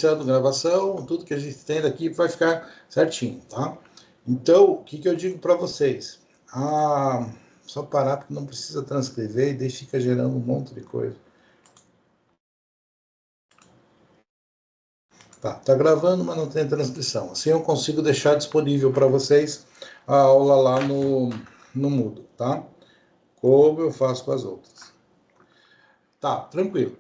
iniciando gravação, tudo que a gente tem daqui vai ficar certinho, tá? Então, o que eu digo para vocês? Só parar porque não precisa transcrever e daí fica gerando um monte de coisa. Tá gravando, mas não tem transcrição. Assim eu consigo deixar disponível para vocês a aula lá no Moodle, tá? Como eu faço com as outras. Tá, tranquilo.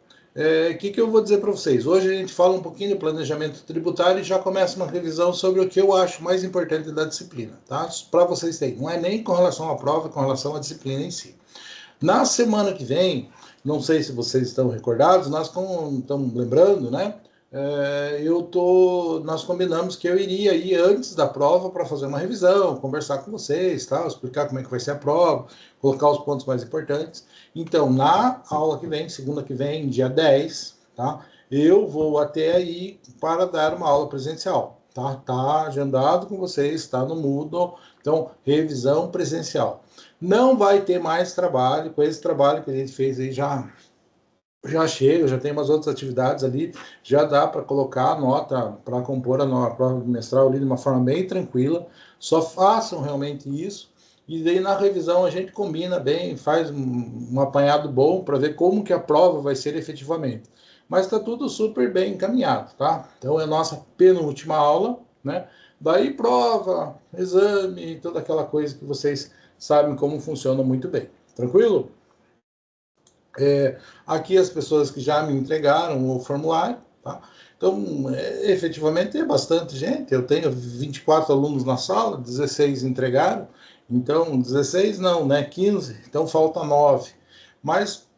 O que eu vou dizer para vocês? Hoje a gente fala um pouquinho de planejamento tributário e já começa uma revisão sobre o que eu acho mais importante da disciplina, tá? Para vocês terem. Não é nem com relação à prova, é com relação à disciplina em si. Na semana que vem, não sei se vocês estão recordados, nós estamos lembrando, né? Nós combinamos que eu iria ir antes da prova para fazer uma revisão, conversar com vocês, tá? Explicar como é que vai ser a prova, colocar os pontos mais importantes. Então, na aula que vem, segunda que vem, dia 10, tá? Eu vou até aí para dar uma aula presencial, tá? Tá agendado com vocês, está no Moodle, então, revisão presencial. Não vai ter mais trabalho, com esse trabalho que a gente fez aí já chega, já tem umas outras atividades ali, já dá para colocar a nota, para compor a prova bimestral ali de uma forma bem tranquila, só façam realmente isso, e daí na revisão a gente combina bem, faz um apanhado bom para ver como que a prova vai ser efetivamente. Mas está tudo super bem encaminhado, tá? Então é a nossa penúltima aula, né? Daí prova, exame, toda aquela coisa que vocês sabem como funciona muito bem. Tranquilo? Aqui as pessoas que já me entregaram o formulário, tá? Então, efetivamente é bastante gente, eu tenho 24 alunos na sala, 16 entregaram, então 16 não, né, 15, então falta 9, mas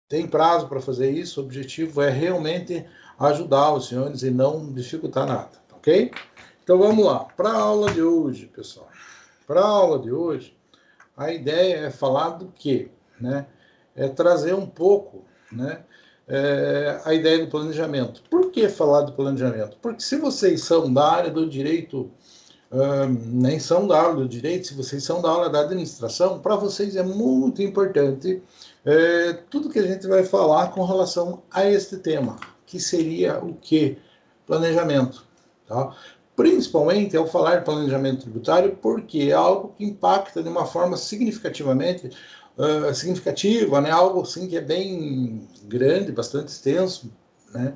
tem prazo para fazer isso, o objetivo é realmente ajudar os senhores e não dificultar nada, ok? Então vamos lá, para a aula de hoje, pessoal, para a aula de hoje, a ideia é falar do quê, né? É trazer um pouco, né, a ideia do planejamento. Por que falar do planejamento? Porque se vocês são da área do direito, nem são da área do direito, se vocês são da área da administração, para vocês é muito importante tudo que a gente vai falar com relação a este tema, que seria o quê? Planejamento. Tá? Principalmente ao falar de planejamento tributário, porque é algo que impacta de uma forma significativa, né? Algo assim que é bem grande, bastante extenso, né?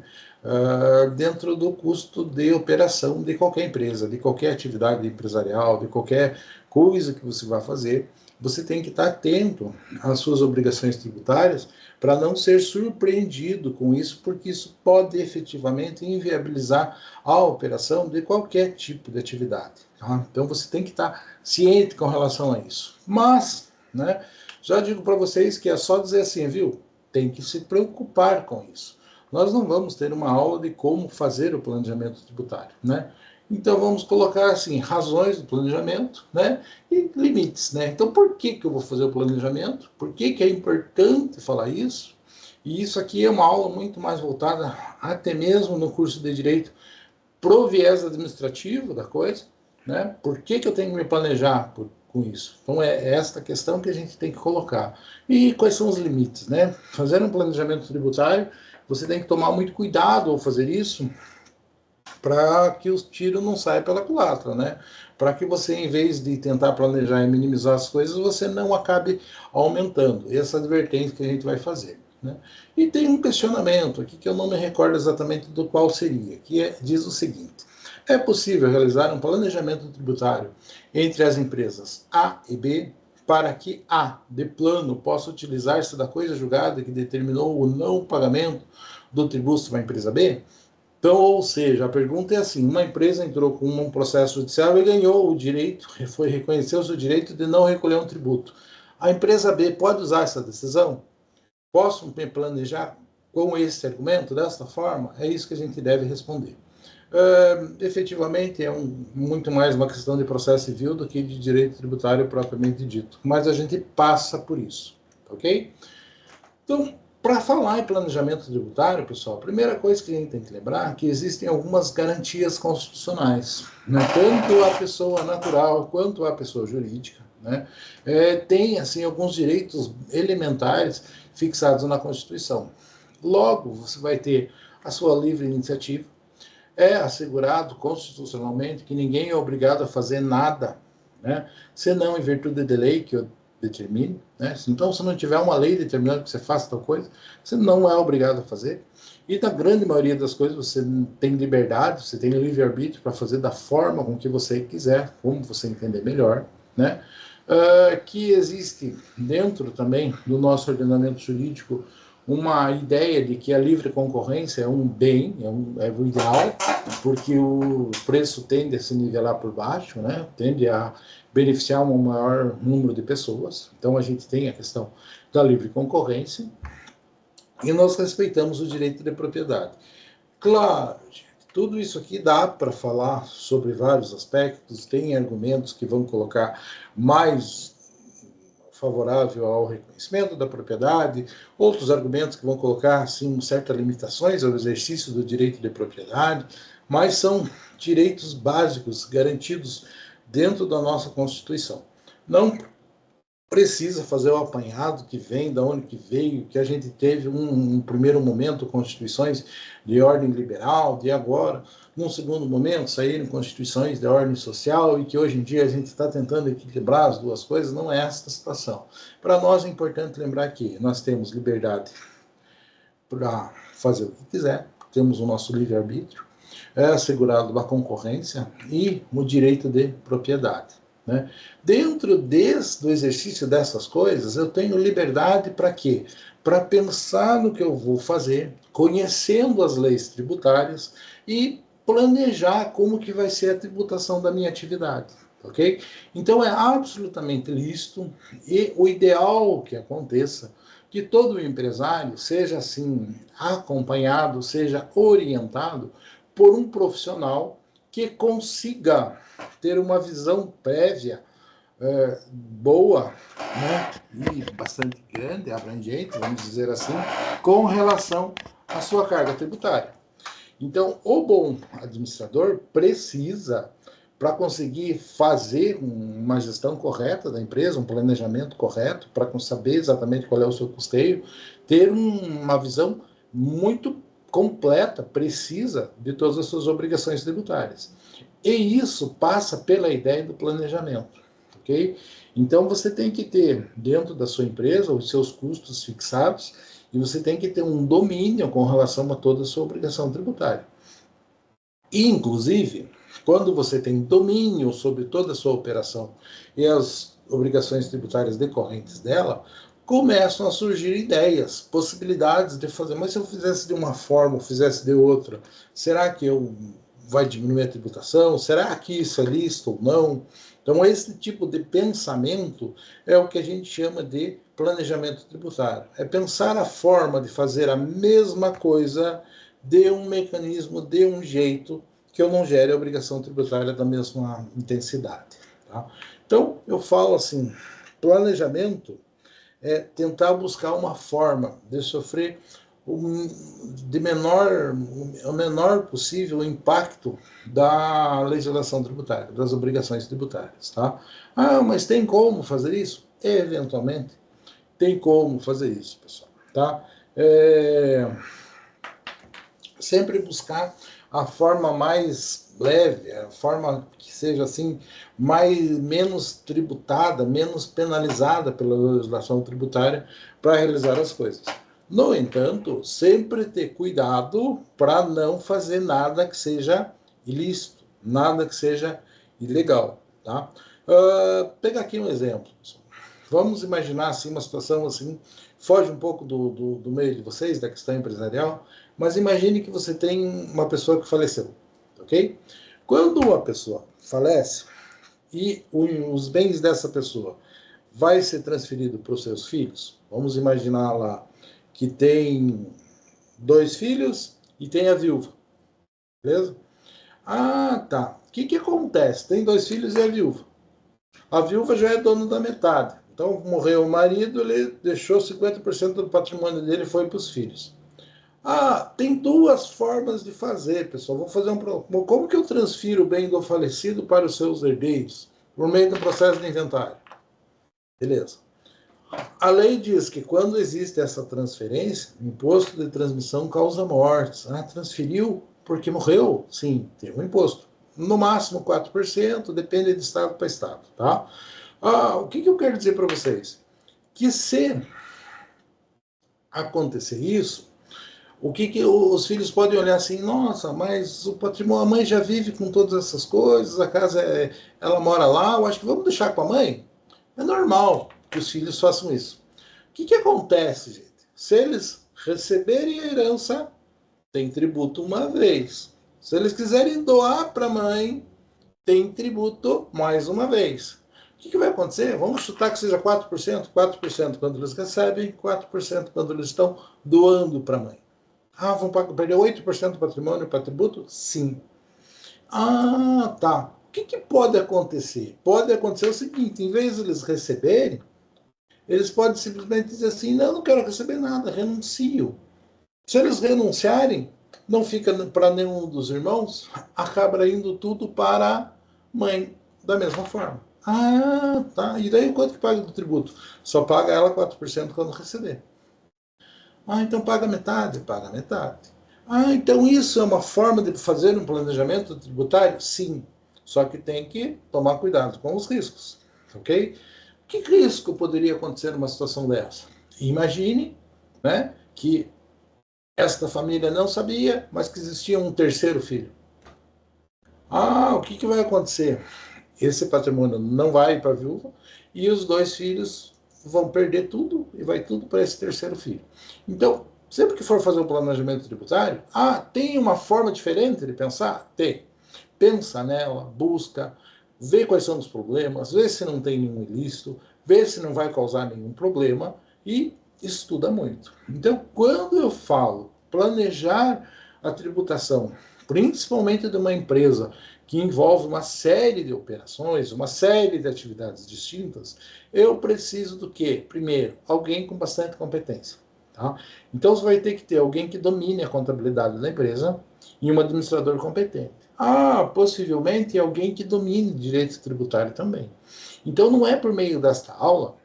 Dentro do custo de operação de qualquer empresa, de qualquer atividade empresarial, de qualquer coisa que você vai fazer, você tem que estar atento às suas obrigações tributárias para não ser surpreendido com isso, porque isso pode efetivamente inviabilizar a operação de qualquer tipo de atividade. Tá? Então você tem que estar ciente com relação a isso. Mas, né, já digo para vocês que é só dizer assim, viu? Tem que se preocupar com isso. Nós não vamos ter uma aula de como fazer o planejamento tributário, né? Então vamos colocar assim, razões do planejamento, né? E limites, né? Então por que eu vou fazer o planejamento? Por que é importante falar isso? E isso aqui é uma aula muito mais voltada, até mesmo no curso de Direito, pro viés administrativo da coisa, né? Por que eu tenho que me planejar com isso? Então é esta questão que a gente tem que colocar. E quais são os limites, né? Fazer um planejamento tributário, você tem que tomar muito cuidado ao fazer isso, para que os tiros não saiam pela culatra, né? Para que você, em vez de tentar planejar e minimizar as coisas, você não acabe aumentando. Essa advertência que a gente vai fazer. Né? E tem um questionamento aqui que eu não me recordo exatamente do qual seria, que diz o seguinte: é possível realizar um planejamento tributário entre as empresas A e B para que A, de plano, possa utilizar-se da coisa julgada que determinou o não pagamento do tributo para a empresa B? Então, ou seja, a pergunta é assim: uma empresa entrou com um processo judicial e ganhou o direito, reconheceu o seu direito de não recolher um tributo. A empresa B pode usar essa decisão? Posso me planejar com esse argumento, desta forma? É isso que a gente deve responder. Efetivamente, é muito mais uma questão de processo civil do que de direito tributário propriamente dito. Mas a gente passa por isso, ok? Então, para falar em planejamento tributário, pessoal, a primeira coisa que a gente tem que lembrar é que existem algumas garantias constitucionais, né? Tanto a pessoa natural quanto a pessoa jurídica, né? Tem, assim, alguns direitos elementares fixados na Constituição. Logo, você vai ter a sua livre iniciativa, é assegurado constitucionalmente que ninguém é obrigado a fazer nada, né? Senão em virtude de lei que eu determine, né? Então, se não tiver uma lei determinando que você faça tal coisa, você não é obrigado a fazer. E na grande maioria das coisas você tem liberdade, você tem livre-arbítrio para fazer da forma com que você quiser, como você entender melhor, né? Que existe dentro também do nosso ordenamento jurídico uma ideia de que a livre concorrência é um bem, é o ideal, porque o preço tende a se nivelar por baixo, né? Tende a beneficiar um maior número de pessoas. Então a gente tem a questão da livre concorrência e nós respeitamos o direito de propriedade. Claro, gente, tudo isso aqui dá para falar sobre vários aspectos, tem argumentos que vão colocar mais favorável ao reconhecimento da propriedade, outros argumentos que vão colocar assim certas limitações ao exercício do direito de propriedade, mas são direitos básicos garantidos dentro da nossa Constituição. Não precisa fazer o apanhado que vem, da onde que veio, que a gente teve um primeiro momento constituições de ordem liberal, de agora, num segundo momento saíram constituições de ordem social e que hoje em dia a gente está tentando equilibrar as duas coisas, não é essa a situação. Para nós é importante lembrar que nós temos liberdade para fazer o que quiser, temos o nosso livre-arbítrio, é assegurado a concorrência e o direito de propriedade. Né? Dentro do exercício dessas coisas, eu tenho liberdade para quê? Para pensar no que eu vou fazer, conhecendo as leis tributárias e planejar como que vai ser a tributação da minha atividade. Ok? Então é absolutamente lícito e o ideal que aconteça que todo empresário seja assim acompanhado, seja orientado por um profissional que consiga ter uma visão prévia boa, né, e bastante grande, abrangente, vamos dizer assim, com relação à sua carga tributária. Então, o bom administrador precisa, para conseguir fazer uma gestão correta da empresa, um planejamento correto, para saber exatamente qual é o seu custeio, ter uma visão muito completa, precisa de todas as suas obrigações tributárias. E isso passa pela ideia do planejamento, ok? Então você tem que ter dentro da sua empresa os seus custos fixados e você tem que ter um domínio com relação a toda a sua obrigação tributária. E, inclusive, quando você tem domínio sobre toda a sua operação e as obrigações tributárias decorrentes dela, começam a surgir ideias, possibilidades de fazer. Mas se eu fizesse de uma forma, ou fizesse de outra, será que vai diminuir a tributação? Será que isso é lícito ou não? Então, esse tipo de pensamento é o que a gente chama de planejamento tributário. É pensar a forma de fazer a mesma coisa de um mecanismo, de um jeito que eu não gere a obrigação tributária da mesma intensidade. Tá? Então, eu falo assim, planejamento é tentar buscar uma forma de sofrer o menor possível impacto da legislação tributária, das obrigações tributárias. Tá? Ah, mas tem como fazer isso? Eventualmente, tem como fazer isso, pessoal. Tá? Sempre buscar a forma mais leve, a forma que seja assim, menos tributada, menos penalizada pela legislação tributária para realizar as coisas. No entanto, sempre ter cuidado para não fazer nada que seja ilícito, nada que seja ilegal. Tá? Pegar aqui um exemplo. Vamos imaginar assim, uma situação assim, foge um pouco do meio de vocês, da questão empresarial, mas imagine que você tem uma pessoa que faleceu, ok? Quando uma pessoa falece e os bens dessa pessoa vai ser transferido para os seus filhos, vamos imaginar lá que tem 2 filhos e tem a viúva, beleza? Ah, tá. O que acontece? Tem 2 filhos e a viúva. A viúva já é dona da metade. Então, morreu o marido, ele deixou 50% do patrimônio dele e foi para os filhos. Ah, tem 2 formas de fazer, pessoal. Vou fazer como que eu transfiro o bem do falecido para os seus herdeiros? Por meio do processo de inventário. Beleza. A lei diz que quando existe essa transferência, o imposto de transmissão causa mortes. Ah, transferiu porque morreu, sim, tem um imposto. No máximo 4%, depende de estado para estado, tá? O que eu quero dizer para vocês? Que se acontecer isso, o que os filhos podem olhar assim, nossa, mas o patrimônio, a mãe já vive com todas essas coisas, a casa, ela mora lá, eu acho que vamos deixar com a mãe? É normal que os filhos façam isso. O que acontece, gente? Se eles receberem a herança, tem tributo uma vez. Se eles quiserem doar para a mãe, tem tributo mais uma vez. O que vai acontecer? Vamos chutar que seja 4%, 4% quando eles recebem, 4% quando eles estão doando para a mãe. Vão perder 8% do patrimônio para tributo? Sim. Tá. O que pode acontecer? Pode acontecer o seguinte, em vez de eles receberem, eles podem simplesmente dizer assim, não quero receber nada, renuncio. Se eles renunciarem, não fica para nenhum dos irmãos, acaba indo tudo para a mãe, da mesma forma. Tá. E daí quanto que paga do tributo? Só paga ela 4% quando receber. Então paga metade? Paga metade. Então isso é uma forma de fazer um planejamento tributário? Sim. Só que tem que tomar cuidado com os riscos, ok? Que risco poderia acontecer numa situação dessa? Imagine, né, que esta família não sabia, mas que existia um terceiro filho. O que vai acontecer? Esse patrimônio não vai para a viúva e os dois filhos vão perder tudo e vai tudo para esse terceiro filho. Então, sempre que for fazer um planejamento tributário, tem uma forma diferente de pensar? Tem. Pensa nela, busca, vê quais são os problemas, vê se não tem nenhum ilícito, vê se não vai causar nenhum problema e estuda muito. Então, quando eu falo planejar a tributação, principalmente de uma empresa que envolve uma série de operações, uma série de atividades distintas, eu preciso do quê? Primeiro, alguém com bastante competência. Tá? Então, você vai ter que ter alguém que domine a contabilidade da empresa e um administrador competente. Possivelmente alguém que domine direito tributário também. Então, não é por meio desta aula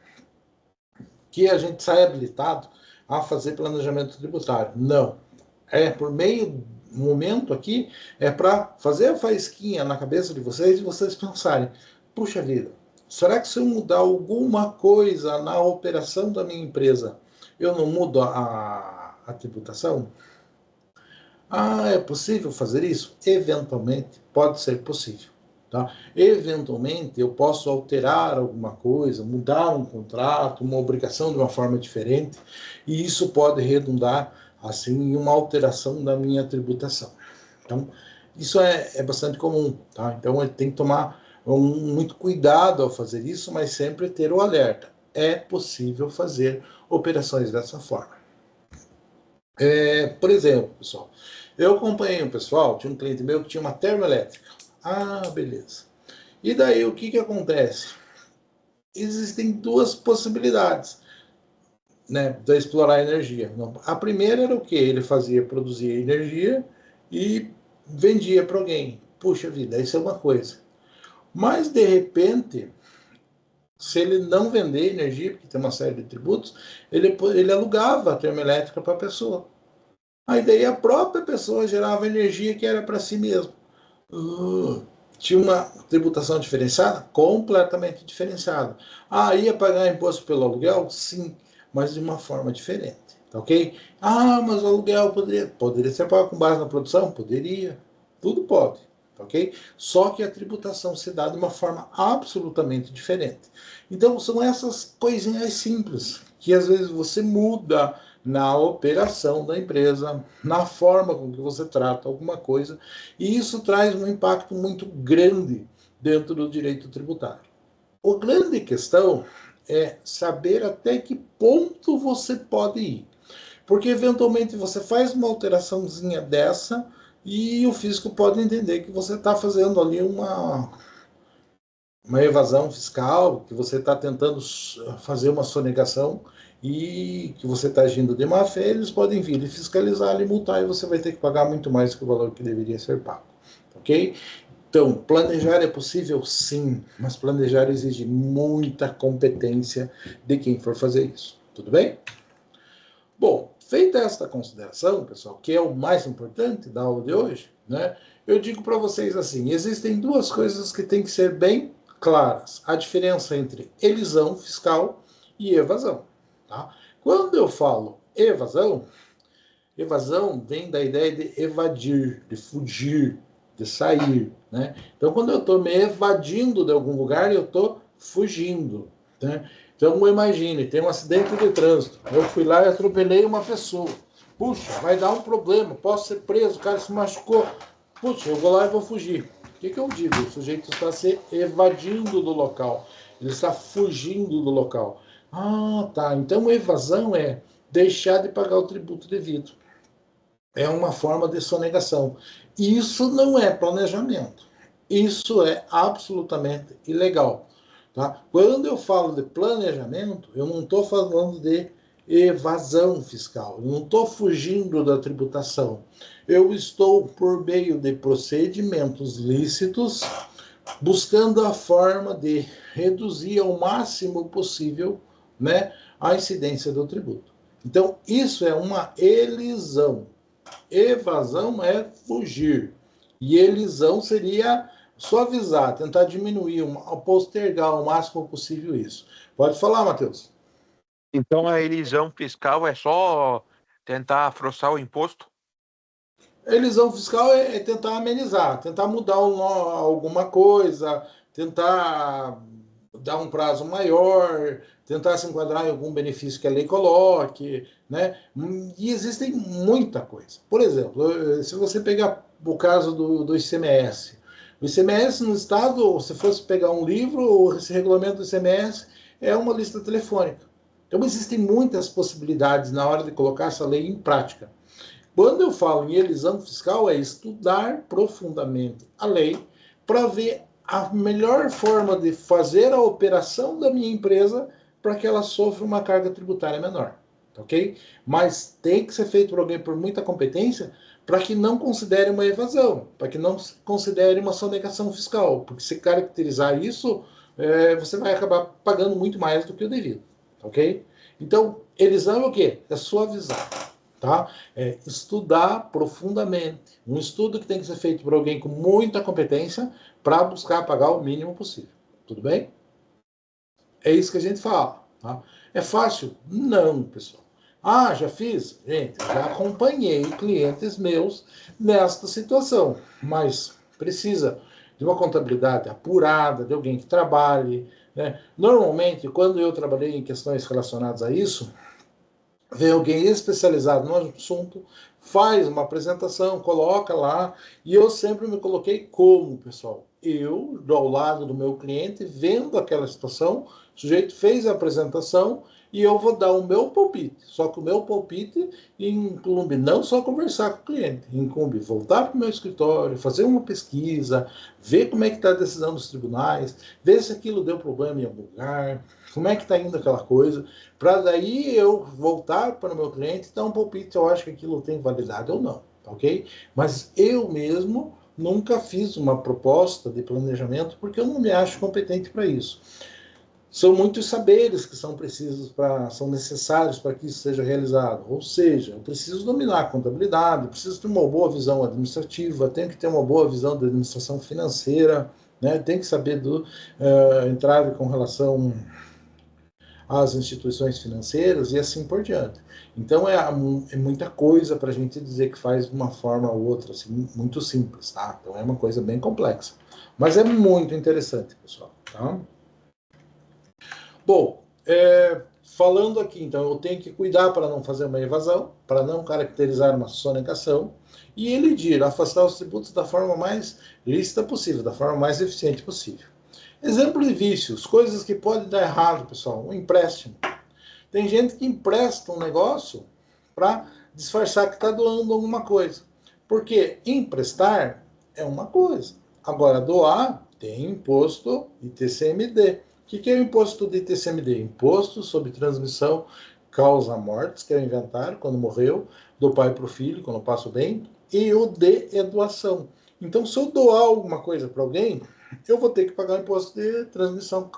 que a gente sai habilitado a fazer planejamento tributário. Não. É por meio momento aqui, é para fazer a faísquinha na cabeça de vocês e vocês pensarem, puxa vida, será que se eu mudar alguma coisa na operação da minha empresa, eu não mudo a tributação? É possível fazer isso? Eventualmente, pode ser possível. Tá? Eventualmente, eu posso alterar alguma coisa, mudar um contrato, uma obrigação de uma forma diferente, e isso pode redundar assim, em uma alteração da minha tributação. Então, isso é bastante comum. Tá? Então, ele tem que tomar muito cuidado ao fazer isso, mas sempre ter o alerta. É possível fazer operações dessa forma. Por exemplo, pessoal, eu acompanhei um pessoal, tinha um cliente meu que tinha uma termoelétrica. Beleza. E daí o que acontece? Existem duas possibilidades, né, de explorar a energia. A primeira era o que? Ele produzia energia e vendia para alguém. Puxa vida, isso é uma coisa. Mas, de repente, se ele não vender energia, porque tem uma série de tributos, ele alugava a termoelétrica para a pessoa. Daí a própria pessoa gerava energia que era para si mesmo. Tinha uma tributação diferenciada? Completamente diferenciada. Ia pagar imposto pelo aluguel? Sim, mas de uma forma diferente. Tá ok? Mas o aluguel poderia ser pago com base na produção? Poderia. Tudo pode. Tá ok? Só que a tributação se dá de uma forma absolutamente diferente. Então, são essas coisinhas simples que às vezes você muda na operação da empresa, na forma com que você trata alguma coisa, e isso traz um impacto muito grande dentro do direito tributário. A grande questão é saber até que ponto você pode ir. Porque, eventualmente, você faz uma alteraçãozinha dessa e o fisco pode entender que você está fazendo ali uma evasão fiscal, que você está tentando fazer uma sonegação e que você está agindo de má fé, eles podem vir e fiscalizar e multar e você vai ter que pagar muito mais do que o valor que deveria ser pago. Ok? Então, planejar é possível? Sim, mas planejar exige muita competência de quem for fazer isso. Tudo bem? Bom, Feita esta consideração, pessoal, que é o mais importante da aula de hoje, né? Eu digo para vocês assim, existem duas coisas que têm que ser bem claras. A diferença entre elisão fiscal e evasão. Tá? Quando eu falo evasão, evasão vem da ideia de evadir, de fugir, de sair. Né? Então, quando eu estou me evadindo de algum lugar, eu estou fugindo. Né? Então, imagine, tem um acidente de trânsito. Eu fui lá e atropelei uma pessoa. Puxa, vai dar um problema, posso ser preso, o cara se machucou. Puxa, eu vou lá e vou fugir. O que eu digo? O sujeito está se evadindo do local. Ele está fugindo do local. Ah, tá. Então, evasão é deixar de pagar o tributo devido. É uma forma de sonegação. Isso não é planejamento. Isso é absolutamente ilegal. Tá? Quando eu falo de planejamento, eu não estou falando de evasão fiscal. Eu não estou fugindo da tributação. Eu estou, por meio de procedimentos lícitos, buscando a forma de reduzir ao máximo possível, né, a incidência do tributo. Então, isso é uma elisão. Evasão é fugir. E elisão seria suavizar, tentar diminuir, postergar o máximo possível isso. Pode falar, Matheus. Então a elisão fiscal é só tentar afrouxar o imposto? Elisão fiscal é tentar amenizar, tentar mudar alguma coisa, tentar dar um prazo maior, tentar se enquadrar em algum benefício que a lei coloque, né? E existem muita coisa. Por exemplo, se você pegar o caso do ICMS, o ICMS no estado, se fosse pegar um livro, esse regulamento do ICMS é uma lista telefônica. Então existem muitas possibilidades na hora de colocar essa lei em prática. Quando eu falo em elisão fiscal, é estudar profundamente a lei para ver a melhor forma de fazer a operação da minha empresa para que ela sofra uma carga tributária menor, ok? Mas tem que ser feito por alguém por muita competência para que não considere uma evasão, para que não considere uma sonegação fiscal, porque se caracterizar isso, você vai acabar pagando muito mais do que o devido, ok? Então, elisão é o quê? É suavizar. Tá? É estudar profundamente. Um estudo que tem que ser feito por alguém com muita competência para buscar pagar o mínimo possível. Tudo bem? É isso que a gente fala. Tá? É fácil? Não, pessoal. Ah, já fiz? Gente, já acompanhei clientes meus nesta situação, mas precisa de uma contabilidade apurada, de alguém que trabalhe. Né? Normalmente, quando eu trabalhei em questões relacionadas a isso, vem alguém especializado no assunto, faz uma apresentação, coloca lá, e eu sempre me coloquei como, pessoal? Eu, ao lado do meu cliente, vendo aquela situação, o sujeito fez a apresentação e eu vou dar o meu palpite. Só que o meu palpite incumbe não só conversar com o cliente, incumbe voltar para o meu escritório, fazer uma pesquisa, ver como é que está a decisão dos tribunais, ver se aquilo deu problema em algum lugar, como é que está indo aquela coisa, para daí eu voltar para o meu cliente e dar um palpite se eu acho que aquilo tem validade ou não, ok? Mas eu mesmo nunca fiz uma proposta de planejamento porque eu não me acho competente para isso. São muitos saberes que são precisos são necessários para que isso seja realizado. Ou seja, eu preciso dominar a contabilidade, preciso ter uma boa visão administrativa, tenho que ter uma boa visão da administração financeira, né? Tenho que saber do entrave com relação às instituições financeiras e assim por diante. Então é muita coisa para a gente dizer que faz de uma forma ou outra, assim, muito simples, tá? Então é uma coisa bem complexa. Mas é muito interessante, pessoal, tá? Bom, falando aqui, então, eu tenho que cuidar para não fazer uma evasão, para não caracterizar uma sonegação, e elidir, afastar os tributos da forma mais lícita possível, da forma mais eficiente possível. Exemplo de vícios, coisas que podem dar errado, pessoal. Um empréstimo. Tem gente que empresta um negócio para disfarçar que está doando alguma coisa. Porque emprestar é uma coisa. Agora, doar tem imposto ITCMD. O que é o imposto de ITCMD? Imposto sobre transmissão causa mortes, que é o inventário, quando morreu, do pai para o filho, quando passa o bem, e o de doação. Então, se eu doar alguma coisa para alguém, eu vou ter que pagar o imposto de transmissão,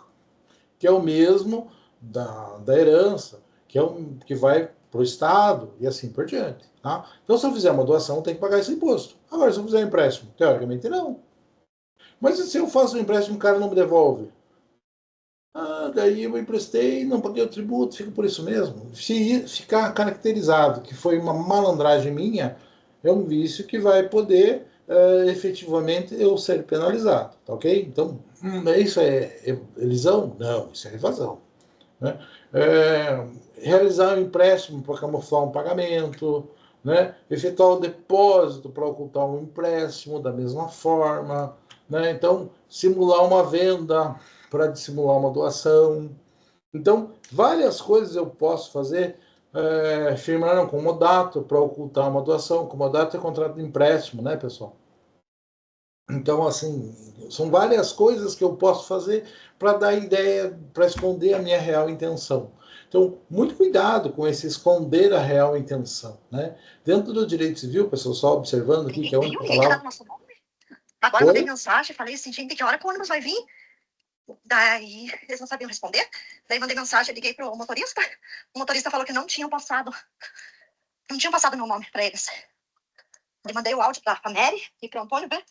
que é o mesmo da herança, que vai para o Estado e assim por diante. Tá? Então, se eu fizer uma doação, eu tenho que pagar esse imposto. Agora, se eu fizer um empréstimo, teoricamente não. Mas e se eu faço um empréstimo e o cara não me devolve? Ah, daí eu emprestei, não paguei o tributo, fica por isso mesmo. Se ficar caracterizado que foi uma malandragem minha, é um vício que vai poder efetivamente eu ser penalizado, tá ok? Então, isso é elisão? Não, isso é evasão. Né? Realizar um empréstimo para camuflar um pagamento, né? Efetuar o depósito para ocultar um empréstimo da mesma forma, né? Então, simular uma venda para dissimular uma doação. Então, várias coisas eu posso fazer, firmar um comodato para ocultar uma doação. Comodato é contrato de empréstimo, né, pessoal? Então, assim, são várias coisas que eu posso fazer para dar ideia, para esconder a minha real intenção. Então, muito cuidado com esse esconder a real intenção, né? Dentro do direito civil, pessoal, só observando aqui que é a única palavra... Agora eu mandei mensagem, falei assim, gente, que hora que o ônibus vai vir? Daí, eles não sabiam responder. Daí mandei mensagem, liguei pro motorista. O motorista falou que não tinham passado meu nome para eles. Daí mandei o áudio pra Mary e pro Antônio, né?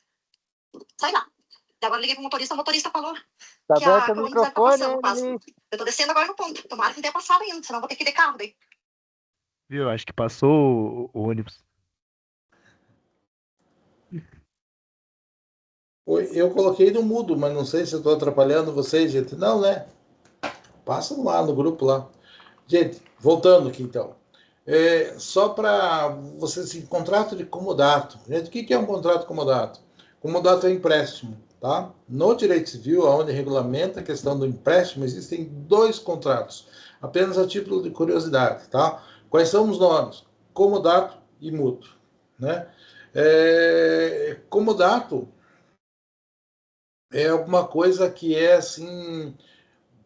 Sai lá. Agora liguei pro motorista, o motorista falou tá que a aberto o microfone, microfone, passando. Eu tô descendo agora no ponto. Tomara que não tenha passado ainda, senão eu vou ter que ir de carro daí. Viu? Acho que passou o ônibus. Eu coloquei no mudo, mas não sei se eu estou atrapalhando vocês, gente. Não, né? Passa lá no grupo lá. Gente, voltando aqui então. Só para vocês, assim, contrato de comodato. Gente, o que é um contrato de comodato? Comodato é empréstimo, tá? No direito civil, onde regulamenta a questão do empréstimo, existem 2 contratos, apenas a título de curiosidade, tá? Quais são os nomes? Comodato e mútuo, né? Comodato é alguma coisa que é assim,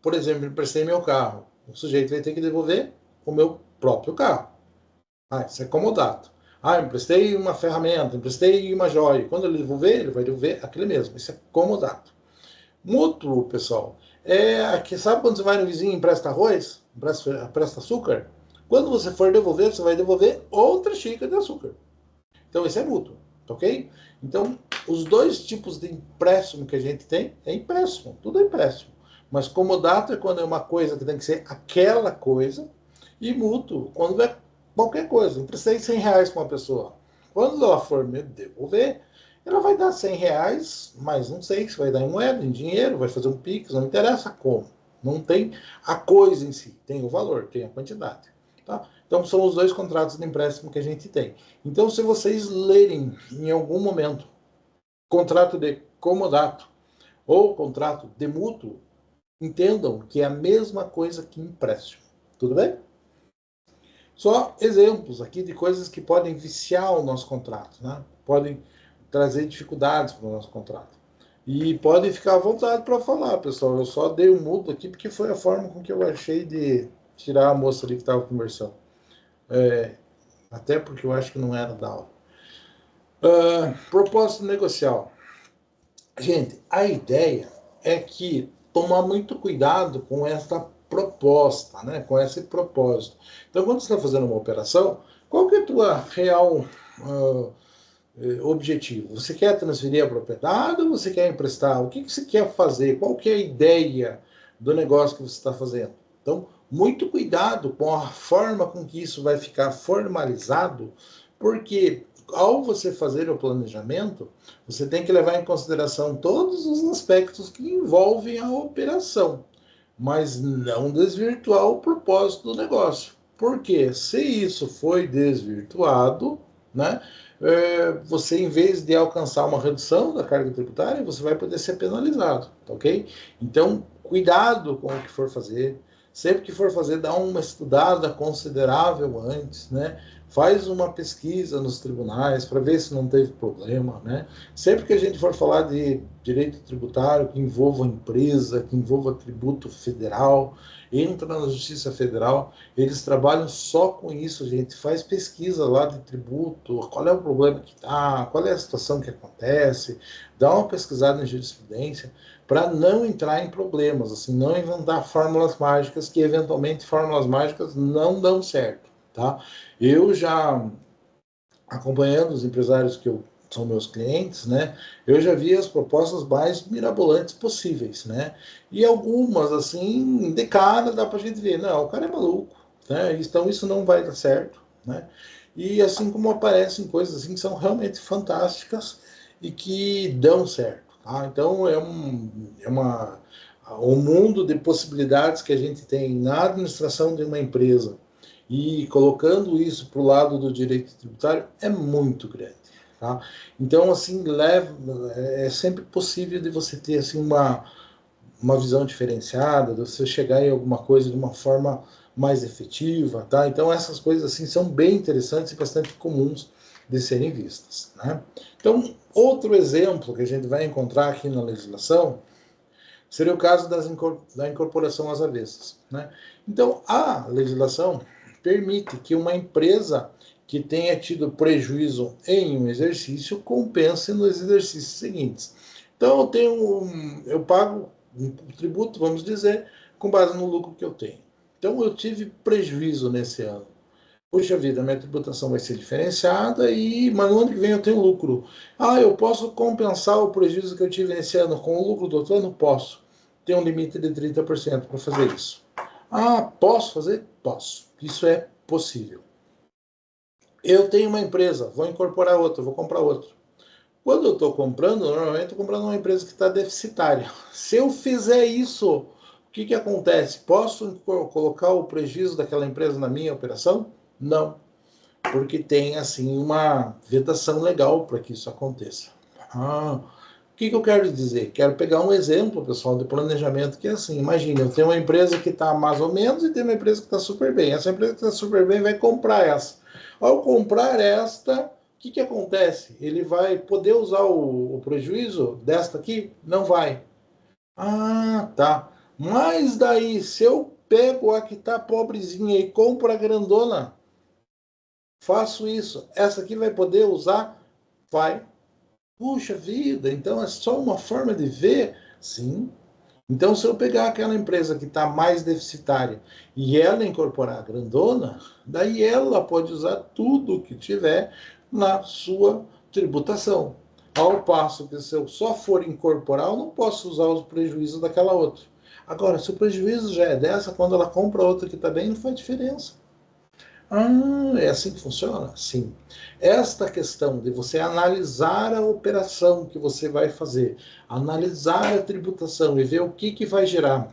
por exemplo, emprestei meu carro, o sujeito vai ter que devolver o meu próprio carro. Isso é comodato. Emprestei uma ferramenta, emprestei uma joia. Quando ele vai devolver aquele mesmo. Isso é comodato. Mútuo, pessoal, sabe quando você vai no vizinho e empresta arroz? Empresta açúcar? Quando você for devolver, você vai devolver outra xícara de açúcar. Então, esse é mútuo, ok? Então, os 2 tipos de empréstimo que a gente tem é empréstimo, tudo é empréstimo. Mas comodato é quando é uma coisa que tem que ser aquela coisa, e mútuo, quando é qualquer coisa. Emprestei 100 reais para uma pessoa. Quando ela for me devolver, ela vai dar 100 reais, mas não sei se vai dar em moeda, em dinheiro, vai fazer um Pix, não interessa como. Não tem a coisa em si, tem o valor, tem a quantidade. Tá? Então, são os 2 contratos de empréstimo que a gente tem. Então, se vocês lerem em algum momento contrato de comodato ou contrato de mútuo, entendam que é a mesma coisa que empréstimo. Tudo bem? Só exemplos aqui de coisas que podem viciar o nosso contrato, né? Podem trazer dificuldades para o nosso contrato. E podem ficar à vontade para falar, pessoal. Eu só dei um mudo aqui porque foi a forma com que eu achei de tirar a moça ali que estava conversando. Até porque eu acho que não era da aula. Propósito negocial. Gente, a ideia é que tomar muito cuidado com essa proposta, né? Com esse propósito. Então, quando você está fazendo uma operação, qual que é a tua real objetivo? Você quer transferir a propriedade ou você quer emprestar? O que você quer fazer? Qual que é a ideia do negócio que você está fazendo? Então, muito cuidado com a forma com que isso vai ficar formalizado, porque ao você fazer o planejamento, você tem que levar em consideração todos os aspectos que envolvem a operação, mas não desvirtuar o propósito do negócio. Porque se isso foi desvirtuado, né, você, em vez de alcançar uma redução da carga tributária, você vai poder ser penalizado, tá ok? Então, cuidado com o que for fazer. Sempre que for fazer, dá uma estudada considerável antes, né? Faz uma pesquisa nos tribunais para ver se não teve problema, né? Sempre que a gente for falar de direito tributário que envolva empresa, que envolva tributo federal, entra na Justiça Federal, eles trabalham só com isso, gente. Faz pesquisa lá de tributo, qual é o problema que está, qual é a situação que acontece, dá uma pesquisada em jurisprudência, para não entrar em problemas, assim, não inventar fórmulas mágicas, que eventualmente fórmulas mágicas não dão certo, tá? Eu já, acompanhando os empresários que são meus clientes, né, eu já vi as propostas mais mirabolantes possíveis, né? E algumas, assim, de cara dá pra gente ver, não, o cara é maluco, né? Então isso não vai dar certo, né? E assim como aparecem coisas assim que são realmente fantásticas e que dão certo, tá? Então o mundo de possibilidades que a gente tem na administração de uma empresa e colocando isso para o lado do direito tributário é muito grande, tá? Então, assim, é sempre possível de você ter assim, uma visão diferenciada, de você chegar em alguma coisa de uma forma mais efetiva, tá? Então, essas coisas assim são bem interessantes e bastante comuns de serem vistas, né? Então, outro exemplo que a gente vai encontrar aqui na legislação seria o caso da incorporação às avessas, né? Então, a legislação permite que uma empresa que tenha tido prejuízo em um exercício compense nos exercícios seguintes. Então, eu pago um tributo, vamos dizer, com base no lucro que eu tenho. Então, eu tive prejuízo nesse ano. Puxa vida, minha tributação vai ser diferenciada, mas no ano que vem eu tenho lucro. Ah, eu posso compensar o prejuízo que eu tive nesse ano com o lucro do outro ano? Posso. Tem um limite de 30% para fazer isso. Ah, posso fazer? Posso. Isso é possível. Eu tenho uma empresa, vou incorporar outra, vou comprar outra. Quando eu estou comprando, normalmente estou comprando uma empresa que está deficitária. Se eu fizer isso, o que acontece? Posso colocar o prejuízo daquela empresa na minha operação? Não, porque tem assim uma vedação legal para que isso aconteça. O que eu quero dizer? Quero pegar um exemplo, pessoal, de planejamento que é assim, imagine, eu tenho uma empresa que está mais ou menos e tem uma empresa que está super bem. Essa empresa que está super bem vai comprar essa. Ao comprar esta, o que acontece? Ele vai poder usar o prejuízo desta aqui? Não vai. Ah, tá. Mas daí, se eu pego a que está pobrezinha e compro a grandona, faço isso, essa aqui vai poder usar? Vai. Puxa vida, então é só uma forma de ver? Sim. Então, se eu pegar aquela empresa que está mais deficitária e ela incorporar a grandona, daí ela pode usar tudo que tiver na sua tributação. Ao passo que se eu só for incorporar, eu não posso usar os prejuízos daquela outra. Agora, se o prejuízo já é dessa, quando ela compra outra que está bem, não faz diferença. É assim que funciona? Sim. Esta questão de você analisar a operação que você vai fazer, analisar a tributação e ver o que vai gerar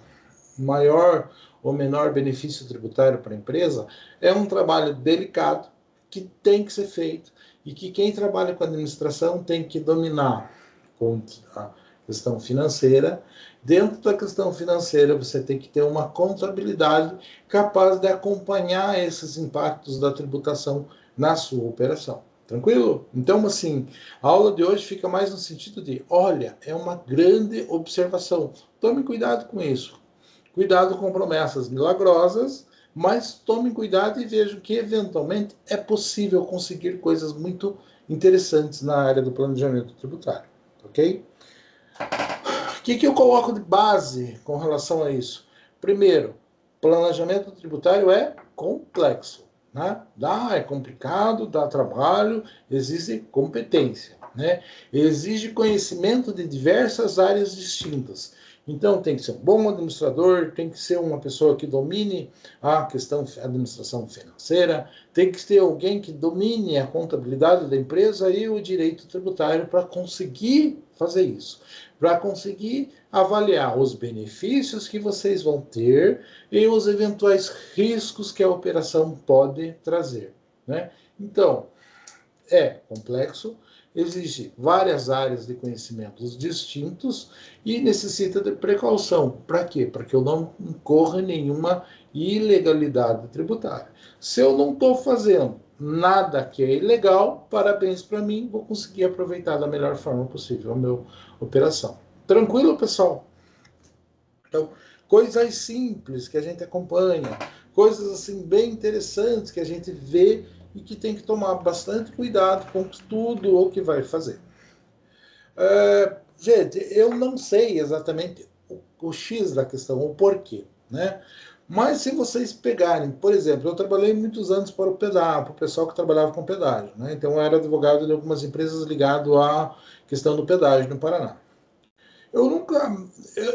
maior ou menor benefício tributário para a empresa, é um trabalho delicado que tem que ser feito e que quem trabalha com administração tem que dominar com a questão financeira. Dentro da questão financeira, você tem que ter uma contabilidade capaz de acompanhar esses impactos da tributação na sua operação. Tranquilo? Então, assim, a aula de hoje fica mais no sentido de, olha, é uma grande observação. Tome cuidado com isso. Cuidado com promessas milagrosas, mas tome cuidado e veja que, eventualmente, é possível conseguir coisas muito interessantes na área do planejamento tributário. Ok? O que eu coloco de base com relação a isso? Primeiro, planejamento tributário é complexo, né? É complicado, dá trabalho, exige competência, né? Exige conhecimento de diversas áreas distintas. Então, tem que ser um bom administrador, tem que ser uma pessoa que domine a questão de administração financeira, tem que ter alguém que domine a contabilidade da empresa e o direito tributário para conseguir fazer isso, para conseguir avaliar os benefícios que vocês vão ter e os eventuais riscos que a operação pode trazer, né? Então, é complexo, exige várias áreas de conhecimentos distintos e necessita de precaução. Para quê? Para que eu não incorra em nenhuma ilegalidade tributária. Se eu não estou fazendo nada que é ilegal, parabéns para mim, vou conseguir aproveitar da melhor forma possível a minha operação. Tranquilo, pessoal? Então, coisas simples que a gente acompanha, coisas assim bem interessantes que a gente vê e que tem que tomar bastante cuidado com tudo o que vai fazer. Gente, eu não sei exatamente o X da questão, o porquê, né? Mas se vocês pegarem, por exemplo, eu trabalhei muitos anos para o pedágio, para o pessoal que trabalhava com pedágio, né? Então eu era advogado de algumas empresas ligado à questão do pedágio no Paraná. Eu nunca,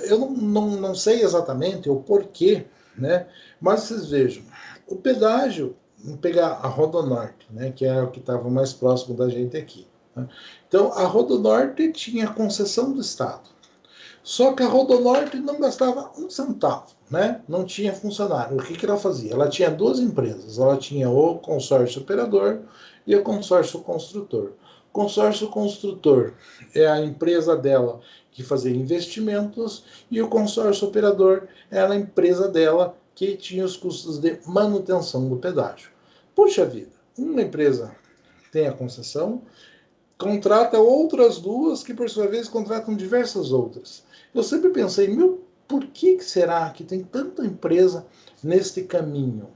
eu não sei exatamente o porquê, né? Mas vocês vejam, o pedágio, vamos pegar a Rodonorte, né? Que é o que estava mais próximo da gente aqui, né? Então a Rodonorte tinha concessão do Estado. Só que a Rodonorte não gastava um centavo, né? Não tinha funcionário. O que, que ela fazia? Ela tinha duas empresas. Ela tinha o consórcio operador e o consórcio construtor. O consórcio construtor é a empresa dela que fazia investimentos e o consórcio operador era a empresa dela que tinha os custos de manutenção do pedágio. Puxa vida, uma empresa tem a concessão, contrata outras duas que, por sua vez, contratam diversas outras. Eu sempre pensei, meu, por que será que tem tanta empresa neste caminho?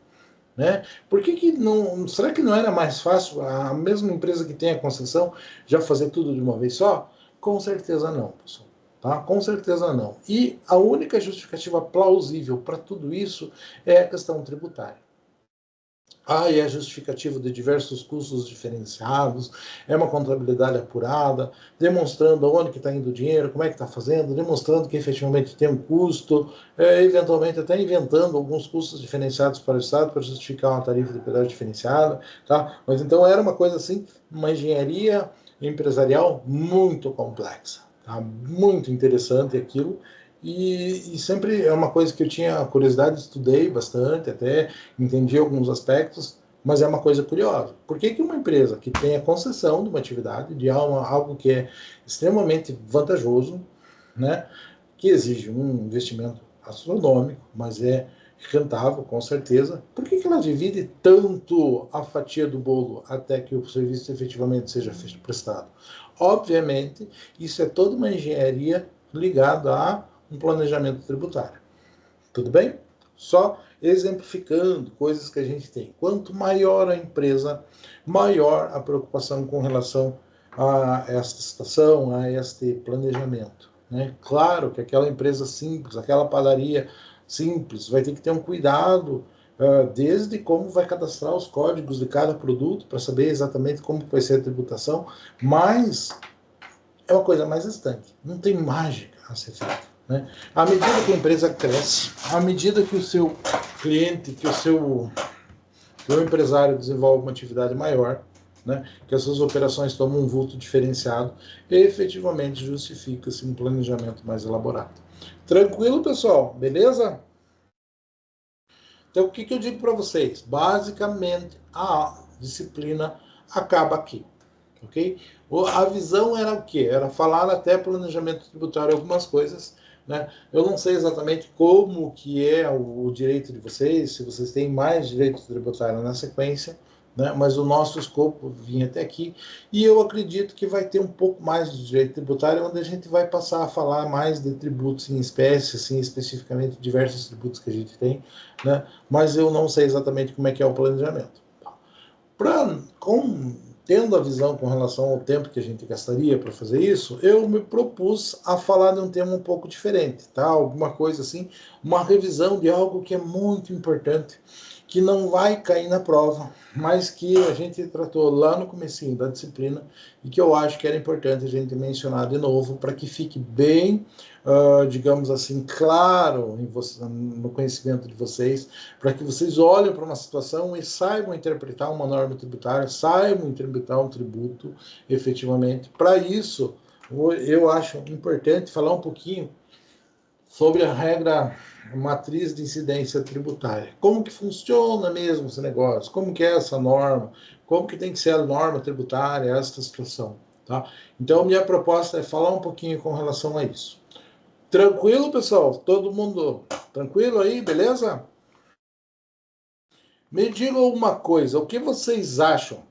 Né? Por que não, será que não era mais fácil a mesma empresa que tem a concessão já fazer tudo de uma vez só? Com certeza não, pessoal. Tá? Com certeza não. E a única justificativa plausível para tudo isso é a questão tributária. E é justificativo de diversos custos diferenciados, é uma contabilidade apurada, demonstrando onde que está indo o dinheiro, como é que está fazendo, demonstrando que efetivamente tem um custo, eventualmente até inventando alguns custos diferenciados para o Estado para justificar uma tarifa de pedágio diferenciada, tá? Mas então era uma coisa assim, uma engenharia empresarial muito complexa, tá? Muito interessante aquilo. E sempre é uma coisa que eu tinha curiosidade, estudei bastante, até entendi alguns aspectos, mas é uma coisa curiosa. Por que uma empresa que tem a concessão de uma atividade, de algo que é extremamente vantajoso, né, que exige um investimento astronômico, mas é rentável, com certeza, por que ela divide tanto a fatia do bolo até que o serviço efetivamente seja prestado? Obviamente, isso é toda uma engenharia ligada a um planejamento tributário. Tudo bem? Só exemplificando coisas que a gente tem. Quanto maior a empresa, maior a preocupação com relação a esta situação, a este planejamento. Né? Claro que aquela empresa simples, aquela padaria simples, vai ter que ter um cuidado desde como vai cadastrar os códigos de cada produto para saber exatamente como vai ser a tributação, mas é uma coisa mais distante, não tem mágica a ser feita. Né? À medida que a empresa cresce, à medida que o seu cliente, que o empresário desenvolve uma atividade maior, né, que as suas operações tomam um vulto diferenciado, efetivamente justifica-se um planejamento mais elaborado. Tranquilo, pessoal? Beleza? Então, o que eu digo para vocês? Basicamente, a disciplina acaba aqui. Ok? A visão era o quê? Era falar até planejamento tributário algumas coisas, né? Eu não sei exatamente como que é o direito de vocês, se vocês têm mais direito tributário na sequência, né? Mas o nosso escopo vinha até aqui e eu acredito que vai ter um pouco mais de direito tributário, onde a gente vai passar a falar mais de tributos em espécie, assim, especificamente diversos tributos que a gente tem, né? Mas eu não sei exatamente como é que é o planejamento. Tendo a visão com relação ao tempo que a gente gastaria para fazer isso, eu me propus a falar de um tema um pouco diferente, tá? Alguma coisa assim, uma revisão de algo que é muito importante, que não vai cair na prova, mas que a gente tratou lá no comecinho da disciplina e que eu acho que era importante a gente mencionar de novo para que fique bem, digamos assim, claro no conhecimento de vocês, para que vocês olhem para uma situação e saibam interpretar uma norma tributária, saibam interpretar um tributo efetivamente. Para isso, eu acho importante falar um pouquinho sobre a regra matriz de incidência tributária. Como que funciona mesmo esse negócio? Como que é essa norma? Como que tem que ser a norma tributária, essa situação? Tá? Então, minha proposta é falar um pouquinho com relação a isso. Tranquilo, pessoal? Todo mundo tranquilo aí, beleza? Me digam uma coisa, o que vocês acham,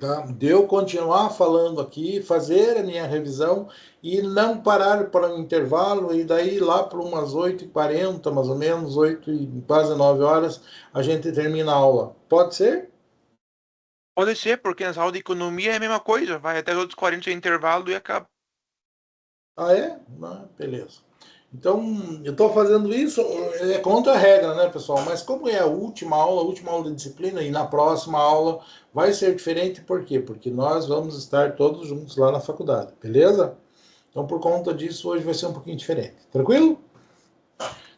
tá, de eu continuar falando aqui, fazer a minha revisão e não parar para um intervalo e daí lá para umas 8h40, mais ou menos, 8 e quase 9 horas, a gente termina a aula. Pode ser? Pode ser, porque na aula de economia é a mesma coisa. Vai até os outros 40 de intervalo e acaba. Ah, é? Beleza. Então, eu estou fazendo isso, é contra a regra, né, pessoal? Mas como é a última aula de disciplina, e na próxima aula vai ser diferente, por quê? Porque nós vamos estar todos juntos lá na faculdade, beleza? Então, por conta disso, hoje vai ser um pouquinho diferente. Tranquilo?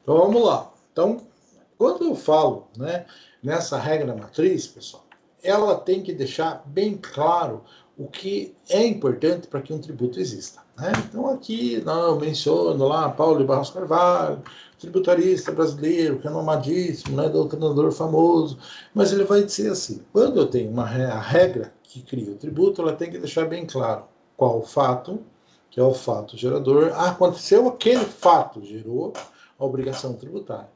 Então, vamos lá. Então, quando eu falo, né, nessa regra matriz, pessoal, ela tem que deixar bem claro o que é importante para que um tributo exista, né? Então, aqui eu menciono lá Paulo de Barros Carvalho, tributarista brasileiro, renomadíssimo, né, doutrinador famoso, mas ele vai dizer assim, quando eu tenho a regra que cria o tributo, ela tem que deixar bem claro qual o fato, que é o fato gerador, aconteceu aquele fato, gerou a obrigação tributária,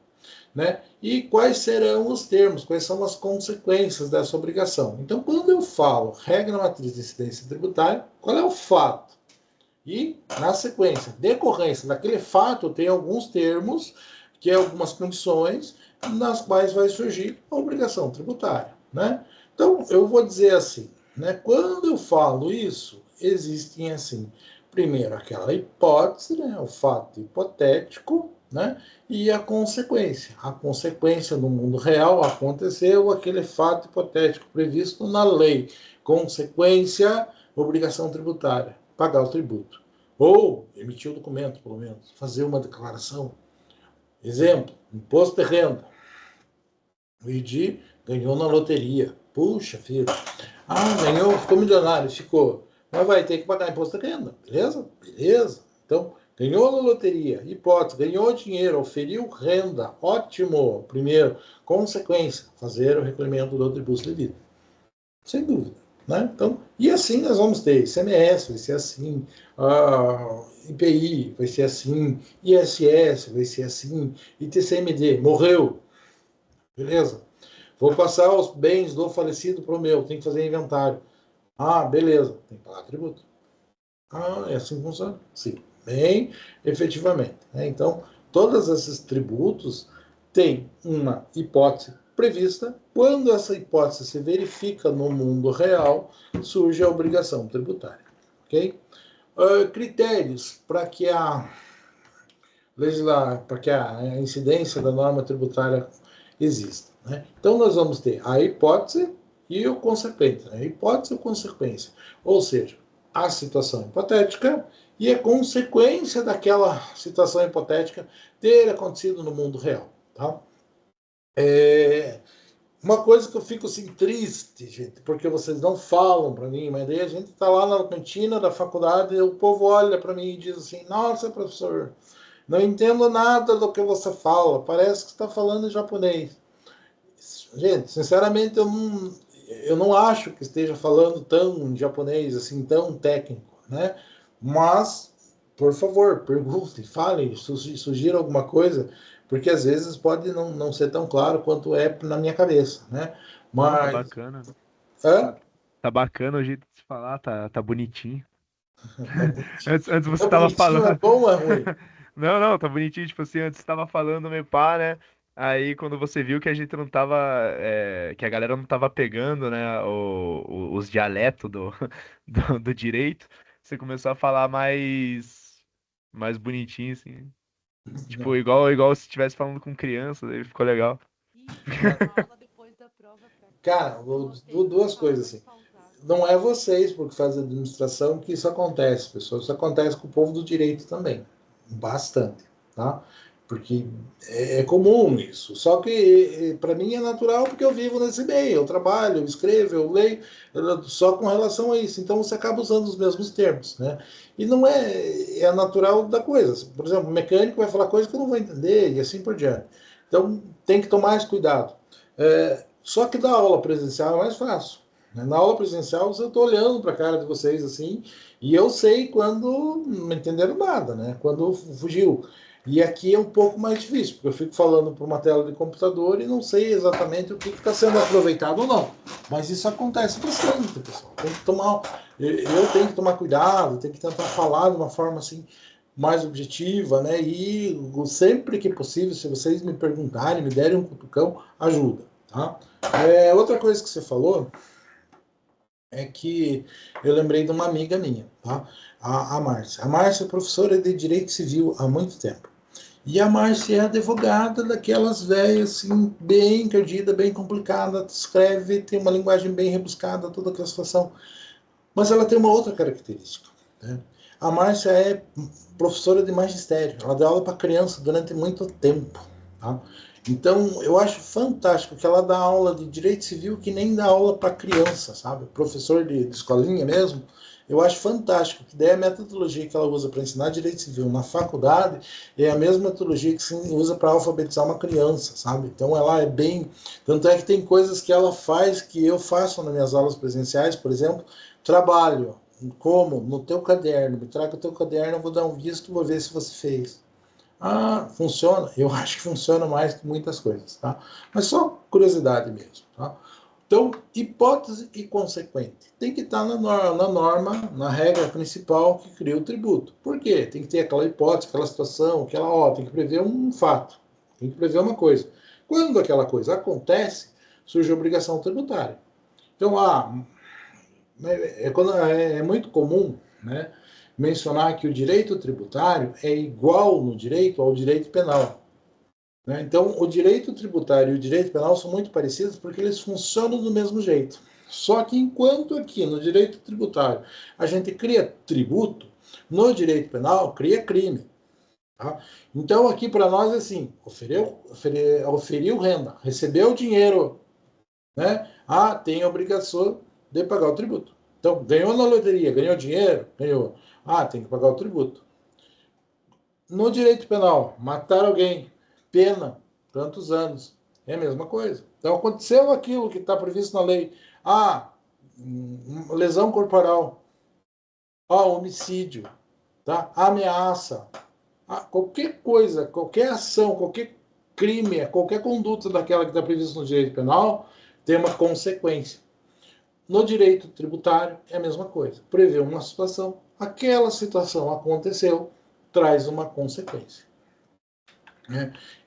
né? E quais serão os termos, quais são as consequências dessa obrigação. Então, quando eu falo regra matriz de incidência tributária, qual é o fato? E, na sequência, decorrência daquele fato, tem alguns termos, que é algumas condições, nas quais vai surgir a obrigação tributária, né? Então, eu vou dizer assim, né? Quando eu falo isso, existem assim, primeiro aquela hipótese, né? O fato hipotético, né? E a consequência. A consequência no mundo real aconteceu aquele fato hipotético previsto na lei. Consequência, obrigação tributária, pagar o tributo. Ou emitir o documento, pelo menos, fazer uma declaração. Exemplo, imposto de renda. O ID ganhou na loteria. Puxa, filho. Ganhou, ficou milionário, ficou. Mas vai ter que pagar imposto de renda, beleza? Beleza. Então, ganhou na loteria, hipótese, ganhou dinheiro, oferiu renda, ótimo. Primeiro, consequência, fazer o recolhimento do tributo devido. Sem dúvida. Né? Então, e assim nós vamos ter ICMS, vai ser assim, IPI vai ser assim, ISS vai ser assim, ITCMD, morreu, beleza? Vou passar os bens do falecido para o meu, tem que fazer inventário. Beleza, tem que pagar tributo. É assim que funciona? Sim, bem efetivamente. Né? Então, todos esses tributos têm uma hipótese prevista. Quando essa hipótese se verifica no mundo real, surge a obrigação tributária. Ok? Critérios para que a incidência da norma tributária exista. Né? Então, nós vamos ter a hipótese e o consequente. Né? A hipótese e a consequência. Ou seja, a situação hipotética e a consequência daquela situação hipotética ter acontecido no mundo real. Tá? Uma coisa que eu fico assim triste, gente, porque vocês não falam para mim, mas daí a gente está lá na cantina da faculdade e o povo olha para mim e diz assim, nossa, professor, não entendo nada do que você fala, parece que está falando em japonês. Gente, sinceramente, eu não acho que esteja falando tão japonês, assim, tão técnico, né? Mas, por favor, perguntem, falem, sugira alguma coisa, porque às vezes pode não ser tão claro quanto é na minha cabeça, né? Não, tá Mas... bacana. Hã? Tá bacana o jeito de se falar, tá bonitinho. Tá bonitinho. Antes você É tava bonitinho, é falando. bom ou é ruim? Não, tá bonitinho. Tipo assim, antes você tava falando meio pá, né? Aí quando você viu que a gente não tava. Que a galera não tava pegando, né? Os dialetos do direito, você começou a falar mais bonitinho, assim. Tipo, Não. igual se estivesse falando com criança, daí ficou legal. Cara, duas coisas assim. Não é vocês, porque fazem administração, que isso acontece, pessoal. Isso acontece com o povo do direito também. Bastante, tá? Porque é comum isso. Só que para mim é natural porque eu vivo nesse meio. Eu trabalho, eu escrevo, eu leio, só com relação a isso. Então você acaba usando os mesmos termos, né? E não é natural da coisa. Por exemplo, o mecânico vai falar coisa que eu não vou entender e assim por diante. Então tem que tomar mais cuidado. Só que da aula presencial é mais fácil. Na aula presencial, eu estou olhando para a cara de vocês assim, e eu sei quando não entenderam nada, né? Quando fugiu. E aqui é um pouco mais difícil, porque eu fico falando para uma tela de computador e não sei exatamente o que está sendo aproveitado ou não. Mas isso acontece bastante, pessoal. Eu tenho que tomar cuidado, tenho que tentar falar de uma forma assim mais objetiva, né? E sempre que possível, se vocês me perguntarem, me derem um cutucão, ajuda, tá? Outra coisa que você falou é que eu lembrei de uma amiga minha, tá? A Márcia. A Márcia é professora de Direito Civil há muito tempo. E a Márcia é advogada daquelas velhas, assim, bem encardida, bem complicada, escreve, tem uma linguagem bem rebuscada, toda aquela situação. Mas ela tem uma outra característica, né? A Márcia é professora de magistério, ela dá aula para criança durante muito tempo, tá? Então, eu acho fantástico que ela dá aula de direito civil que nem dá aula para criança, sabe? Professor de escolinha mesmo. Eu acho fantástico, que daí a metodologia que ela usa para ensinar direito civil na faculdade é a mesma metodologia que se usa para alfabetizar uma criança, sabe? Então ela é bem... Tanto é que tem coisas que ela faz que eu faço nas minhas aulas presenciais, por exemplo, trabalho, como? No teu caderno, me traga o teu caderno, eu vou dar um visto, vou ver se você fez. Ah, funciona? Eu acho que funciona mais que muitas coisas, tá? Mas só curiosidade mesmo, tá? Então, hipótese e consequente. Tem que estar na norma, na regra principal que cria o tributo. Por quê? Tem que ter aquela hipótese, aquela situação, tem que prever um fato, tem que prever uma coisa. Quando aquela coisa acontece, surge a obrigação tributária. Então, é muito comum, né, mencionar que o direito tributário é igual no direito ao direito penal, né? Então, o direito tributário e o direito penal são muito parecidos porque eles funcionam do mesmo jeito. Só que enquanto aqui no direito tributário a gente cria tributo, no direito penal cria crime. Tá? Então, aqui para nós é assim: oferiu renda, recebeu dinheiro, né? Tem a obrigação de pagar o tributo. Então, ganhou na loteria, ganhou dinheiro, ganhou. Tem que pagar o tributo. No direito penal, matar alguém, pena, tantos anos. É a mesma coisa. Então, aconteceu aquilo que está previsto na lei. Lesão corporal. Homicídio. Tá? Ameaça. Qualquer coisa, qualquer ação, qualquer crime, qualquer conduta daquela que está prevista no direito penal tem uma consequência. No direito tributário é a mesma coisa. Prevê uma situação, aquela situação aconteceu, traz uma consequência.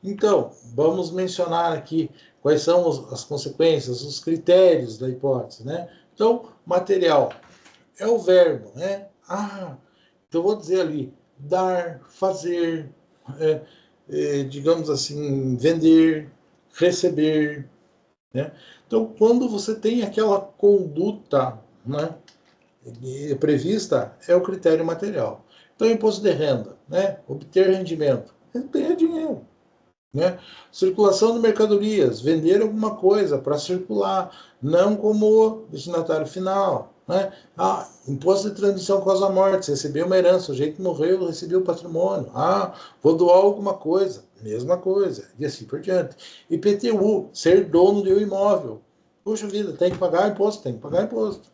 Então, vamos mencionar aqui quais são as consequências, os critérios da hipótese, né? Então, material é o verbo, né? Então vou dizer ali, dar, fazer, digamos assim, vender, receber, né? Então, quando você tem aquela conduta, né, prevista, é o critério material. Então, imposto de renda, né? Obter rendimento, ganhar dinheiro. Né? Circulação de mercadorias, vender alguma coisa para circular, não como destinatário final. Né? Imposto de transmissão causa-morte, recebeu uma herança, o jeito morreu, recebeu o patrimônio. Vou doar alguma coisa, mesma coisa, e assim por diante. IPTU, ser dono de um imóvel. Puxa vida, tem que pagar imposto, tem que pagar imposto.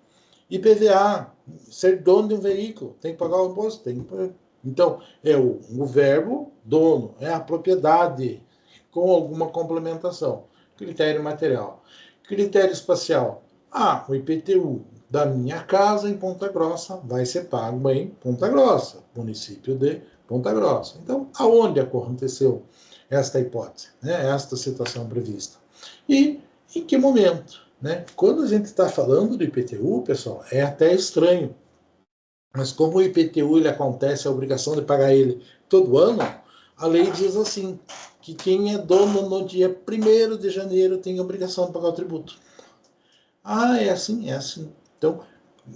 IPVA, ser dono de um veículo, tem que pagar o imposto, tem que pagar. Então, é o verbo dono, é a propriedade, com alguma complementação. Critério material. Critério espacial. O IPTU da minha casa em Ponta Grossa vai ser pago em Ponta Grossa, município de Ponta Grossa. Então, aonde aconteceu esta hipótese, né? Esta situação prevista? E em que momento? Né? Quando a gente está falando do IPTU, pessoal, é até estranho. Mas como o IPTU ele acontece, a obrigação de pagar ele todo ano, a lei diz assim, que quem é dono no dia 1º de janeiro tem a obrigação de pagar o tributo. É assim, é assim. Então,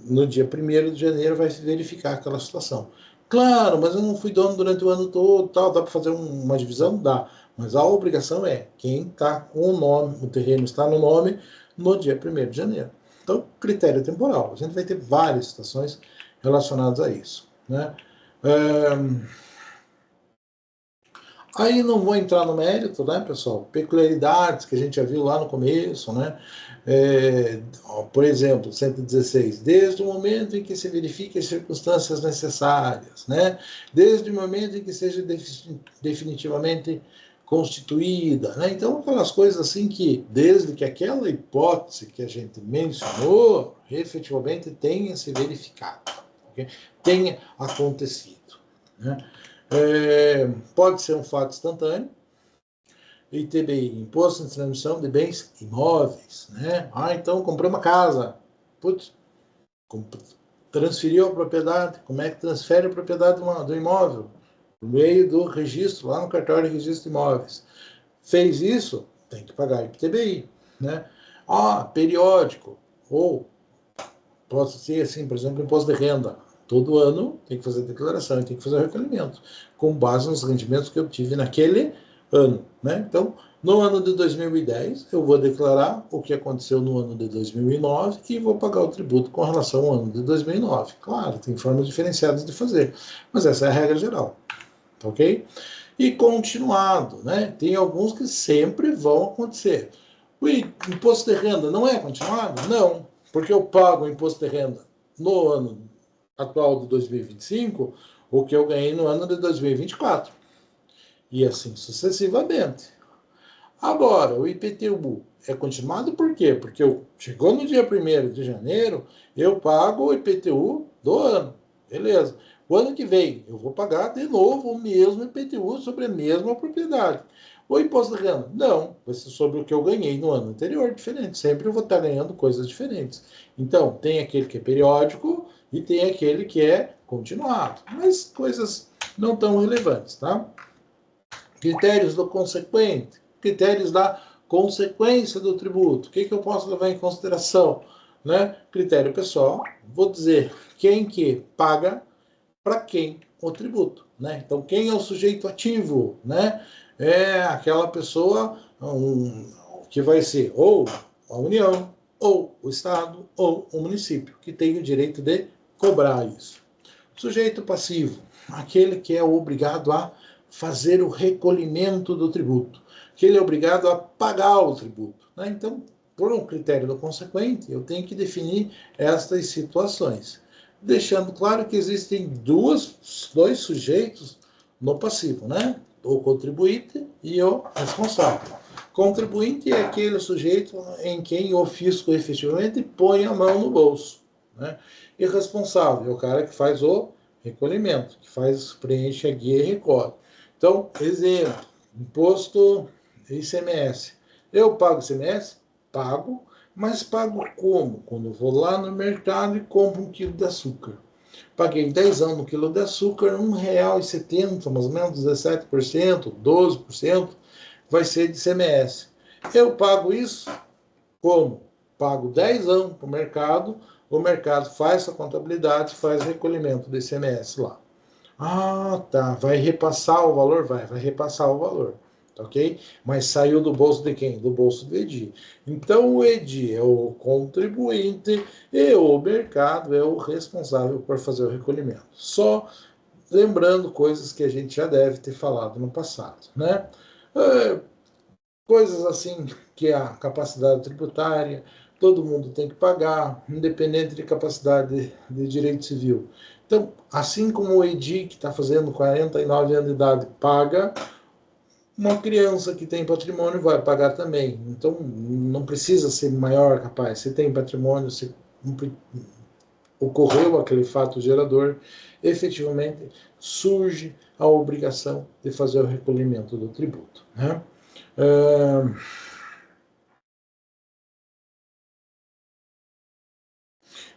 no dia 1º de janeiro vai se verificar aquela situação. Claro, mas eu não fui dono durante o ano todo, tal, dá para fazer uma divisão? Dá. Mas a obrigação é quem está com o nome, o terreno está no nome, no dia 1º de janeiro. Então, critério temporal. A gente vai ter várias situações relacionadas a isso. Né? Aí não vou entrar no mérito, né, pessoal? Peculiaridades que a gente já viu lá no começo, né? Por exemplo, 116, desde o momento em que se verifique as circunstâncias necessárias, né? Desde o momento em que seja definitivamente constituída, né? Então, aquelas coisas assim que, desde que aquela hipótese que a gente mencionou, efetivamente tenha se verificado, okay? Tenha acontecido, né? Pode ser um fato instantâneo. ITBI, Imposto de Transmissão de Bens Imóveis, né? Então comprei uma casa, transferiu a propriedade. Como é que transfere a propriedade do imóvel? por meio do registro, lá no cartório de registro de imóveis. Fez isso, tem que pagar IPTBI, né? Periódico, ou pode ser assim, por exemplo, imposto de renda. Todo ano tem que fazer declaração, tem que fazer o recolhimento, com base nos rendimentos que eu tive naquele ano, né? Então, no ano de 2010, eu vou declarar o que aconteceu no ano de 2009 e vou pagar o tributo com relação ao ano de 2009. Claro, tem formas diferenciadas de fazer, mas essa é a regra geral, tá ok? E continuado, né? Tem alguns que sempre vão acontecer. O imposto de renda não é continuado? Não, porque eu pago o imposto de renda no ano atual de 2025, o que eu ganhei no ano de 2024. E assim sucessivamente. Agora, o IPTU é continuado por quê? Porque chegou no dia 1º de janeiro, eu pago o IPTU do ano. Beleza. O ano que vem, eu vou pagar de novo o mesmo IPTU sobre a mesma propriedade. O imposto de renda? Não, vai ser sobre o que eu ganhei no ano anterior, diferente. Sempre eu vou estar ganhando coisas diferentes. Então, tem aquele que é periódico e tem aquele que é continuado. Mas coisas não tão relevantes, tá? Critérios do consequente, critérios da consequência do tributo. O que eu posso levar em consideração? Né? Critério pessoal, vou dizer quem que paga para quem o tributo. Né? Então, quem é o sujeito ativo? Né? É aquela pessoa que vai ser ou a União, ou o Estado, ou o município, que tem o direito de cobrar isso. Sujeito passivo, aquele que é obrigado a fazer o recolhimento do tributo, que ele é obrigado a pagar o tributo. Né? Então, por um critério do consequente, eu tenho que definir estas situações, deixando claro que existem dois sujeitos no passivo, né? O contribuinte e o responsável. Contribuinte é aquele sujeito em quem o fisco efetivamente põe a mão no bolso, né? E responsável é o cara que faz o recolhimento, que preenche a guia e recolhe. Então, exemplo, imposto ICMS. Eu pago ICMS? Pago, mas pago como? Quando eu vou lá no mercado e compro 1 quilo de açúcar. Paguei 10 anos no quilo de açúcar, R$1,70, mais ou menos 17%, 12%, vai ser de ICMS. Eu pago isso como? Pago 10 anos para o mercado faz a contabilidade, faz o recolhimento do ICMS lá. Tá. Vai repassar o valor? Vai repassar o valor. Ok? Mas saiu do bolso de quem? Do bolso do EDI. Então, o EDI é o contribuinte e o mercado é o responsável por fazer o recolhimento. Só lembrando coisas que a gente já deve ter falado no passado, né? Coisas assim que a capacidade tributária, todo mundo tem que pagar, independente de capacidade de direito civil. Então, assim como o EDI, que está fazendo 49 anos de idade, paga, uma criança que tem patrimônio vai pagar também. Então, não precisa ser maior capaz. Se tem patrimônio, se ocorreu aquele fato gerador, efetivamente surge a obrigação de fazer o recolhimento do tributo, né?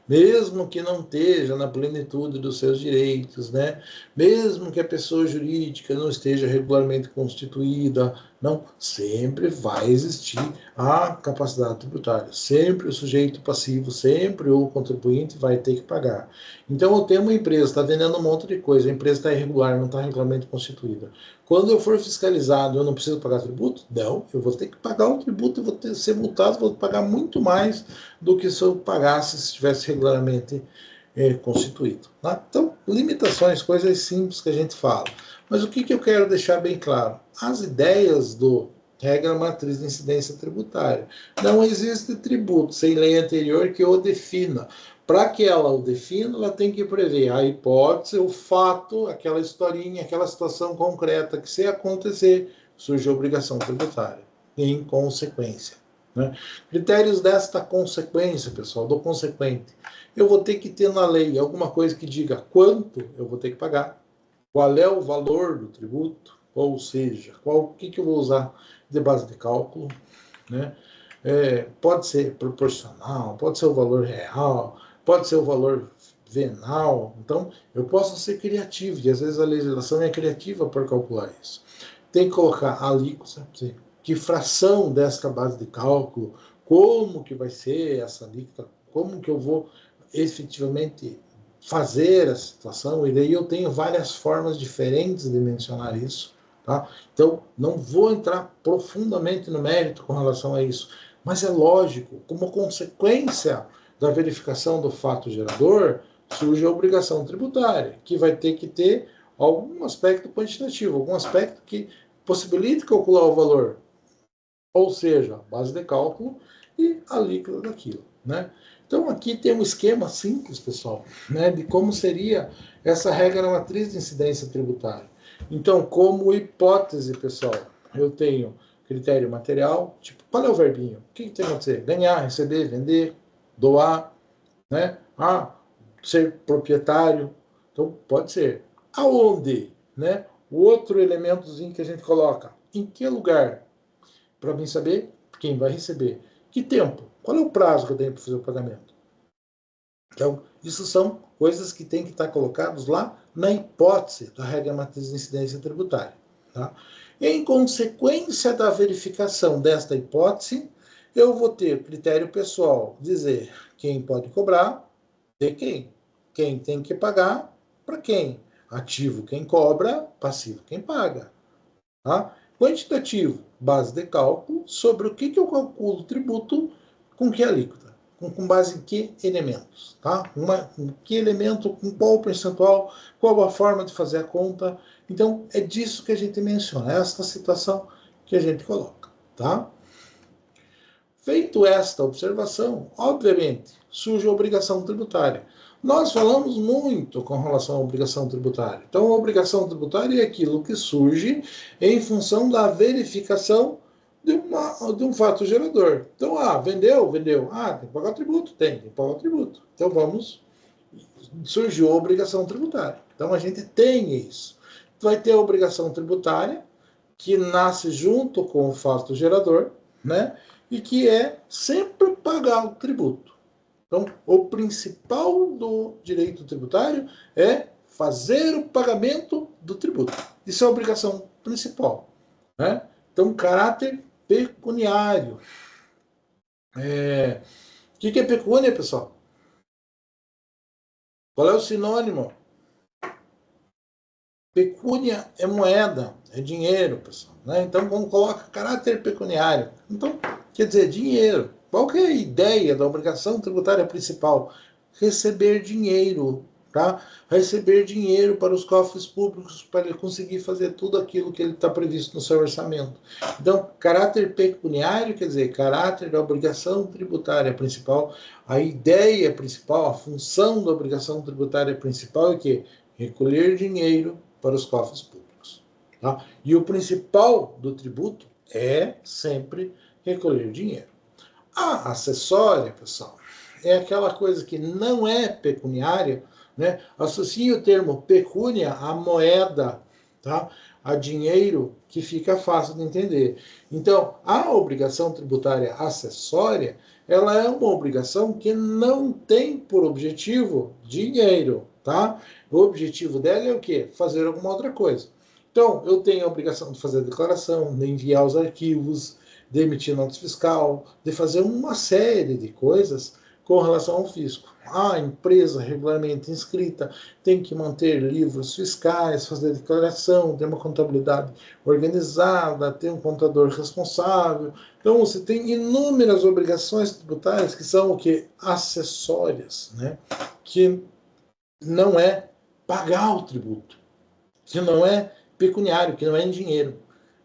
Mesmo que não esteja na plenitude dos seus direitos, né? Mesmo que a pessoa jurídica não esteja regularmente constituída, não, sempre vai existir a capacidade tributária, sempre o sujeito passivo, sempre o contribuinte vai ter que pagar. Então, eu tenho uma empresa, está vendendo um monte de coisa, a empresa está irregular, não está regularmente constituída. Quando eu for fiscalizado, eu não preciso pagar tributo? Não, eu vou ter que pagar o tributo, eu vou ter que ser multado, vou pagar muito mais do que se eu pagasse se estivesse regularmente constituído. Tá? Então, limitações, coisas simples que a gente fala. Mas o que eu quero deixar bem claro? As ideias do regra matriz de incidência tributária. Não existe tributo sem lei anterior que o defina. Para que ela o defina, ela tem que prever a hipótese, o fato, aquela historinha, aquela situação concreta que se acontecer, surge a obrigação tributária, em consequência. Né? Critérios desta consequência, pessoal, do consequente. Eu vou ter que ter na lei alguma coisa que diga quanto eu vou ter que pagar, qual é o valor do tributo, ou seja, o que eu vou usar de base de cálculo, né? Pode ser proporcional, pode ser o valor real, pode ser o valor venal. Então, eu posso ser criativo, e às vezes a legislação é criativa para calcular isso. Tem que colocar a alíquota, que fração desta base de cálculo, como que vai ser essa alíquota, como que eu vou efetivamente fazer a situação, e daí eu tenho várias formas diferentes de mencionar isso, tá? Então, não vou entrar profundamente no mérito com relação a isso, mas é lógico, como consequência da verificação do fato gerador, surge a obrigação tributária, que vai ter que ter algum aspecto quantitativo, algum aspecto que possibilite calcular o valor, ou seja, base de cálculo e a alíquota daquilo, né? Então, aqui tem um esquema simples, pessoal, né, de como seria essa regra na matriz de incidência tributária. Então, como hipótese, pessoal, eu tenho critério material, tipo, qual é o verbinho? O que tem que acontecer? Ganhar, receber, vender, doar, né? Ser proprietário. Então, pode ser. Aonde? Né? O outro elementozinho que a gente coloca. Em que lugar? Para mim saber quem vai receber. Que tempo? Qual é o prazo que eu tenho para fazer o pagamento? Então, isso são coisas que têm que estar colocadas lá na hipótese da regra matriz de incidência tributária. Tá? Em consequência da verificação desta hipótese, eu vou ter critério pessoal, dizer quem pode cobrar, de quem tem que pagar, para quem. Ativo quem cobra, passivo quem paga. Tá? Quantitativo, base de cálculo, sobre o que eu calculo o tributo, com que alíquota, com base em que elementos. Tá? Que elemento, com qual percentual, qual a forma de fazer a conta. Então, é disso que a gente menciona, esta situação que a gente coloca. Tá? Feito esta observação, obviamente, surge a obrigação tributária. Nós falamos muito com relação à obrigação tributária. Então, a obrigação tributária é aquilo que surge em função da verificação de um fato gerador. Então, vendeu. Tem que pagar o tributo? Tem que pagar o tributo. Então, surgiu a obrigação tributária. Então, a gente tem isso. Vai ter a obrigação tributária, que nasce junto com o fato gerador, né? E que é sempre pagar o tributo. Então, o principal do direito tributário é fazer o pagamento do tributo. Isso é a obrigação principal, né? Então, caráter pecuniário. O que é pecúnia, pessoal? Qual é o sinônimo? Pecúnia é moeda, é dinheiro, pessoal. Né? Então, quando coloca caráter pecuniário, então, quer dizer, dinheiro. Qual que é a ideia da obrigação tributária principal? Receber dinheiro, tá? Receber dinheiro para os cofres públicos, para ele conseguir fazer tudo aquilo que ele está previsto no seu orçamento. Então, caráter pecuniário, quer dizer, caráter da obrigação tributária principal. A ideia principal, a função da obrigação tributária principal é que recolher dinheiro para os cofres públicos. Tá? E o principal do tributo é sempre recolher dinheiro. A acessória, pessoal, é aquela coisa que não é pecuniária, né? Associa o termo pecúnia à moeda, tá? A dinheiro, que fica fácil de entender. Então, a obrigação tributária acessória, ela é uma obrigação que não tem por objetivo dinheiro, tá? O objetivo dela é o quê? Fazer alguma outra coisa. Então, eu tenho a obrigação de fazer a declaração, de enviar os arquivos, de emitir nota fiscal, de fazer uma série de coisas com relação ao fisco. A empresa regularmente inscrita tem que manter livros fiscais, fazer declaração, ter uma contabilidade organizada, ter um contador responsável. Então, você tem inúmeras obrigações tributárias que são o quê? Acessórias, né? Que não é pagar o tributo, que não é pecuniário, que não é em dinheiro,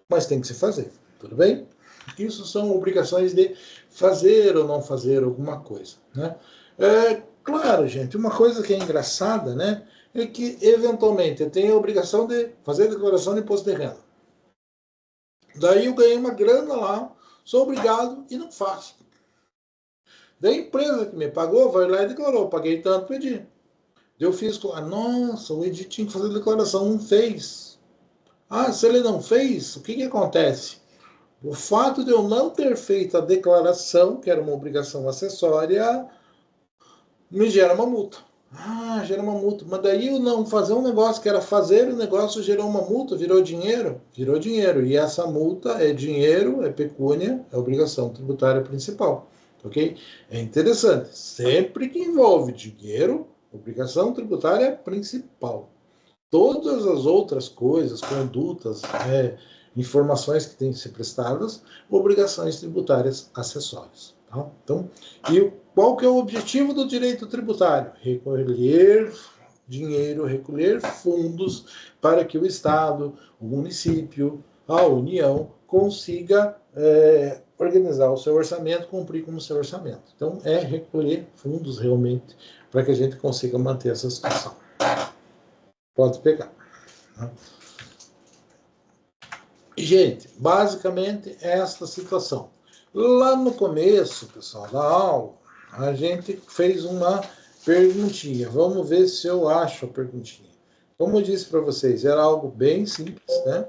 mas tem que se fazer, tudo bem? Isso são obrigações de fazer ou não fazer alguma coisa, né? Claro, gente, uma coisa que é engraçada, né, é que, eventualmente, eu tenho a obrigação de fazer a declaração de imposto de renda. Daí eu ganhei uma grana lá, sou obrigado e não faço. Daí a empresa que me pagou vai lá e declarou, paguei tanto, pedi. Eu fiz, nossa, o Edi tinha que fazer a declaração, não fez. Se ele não fez, o que acontece? O fato de eu não ter feito a declaração, que era uma obrigação acessória, me gera uma multa. Ah, gera uma multa. Mas daí o não fazer um negócio que era fazer o negócio gerou uma multa, virou dinheiro? Virou dinheiro. E essa multa é dinheiro, é pecúnia, é obrigação tributária principal. Ok? É interessante. Sempre que envolve dinheiro, obrigação tributária principal. Todas as outras coisas, condutas, informações que têm que ser prestadas, obrigações tributárias acessórias. Tá? Então, e qual que é o objetivo do direito tributário? Recolher dinheiro, recolher fundos para que o Estado, o município, a União consiga organizar o seu orçamento, cumprir com o seu orçamento. Então, é recolher fundos realmente para que a gente consiga manter essa situação. Pode pegar. Gente, basicamente esta situação. Lá no começo, pessoal, da aula, a gente fez uma perguntinha. Vamos ver se eu acho a perguntinha. Como eu disse para vocês, era algo bem simples, né?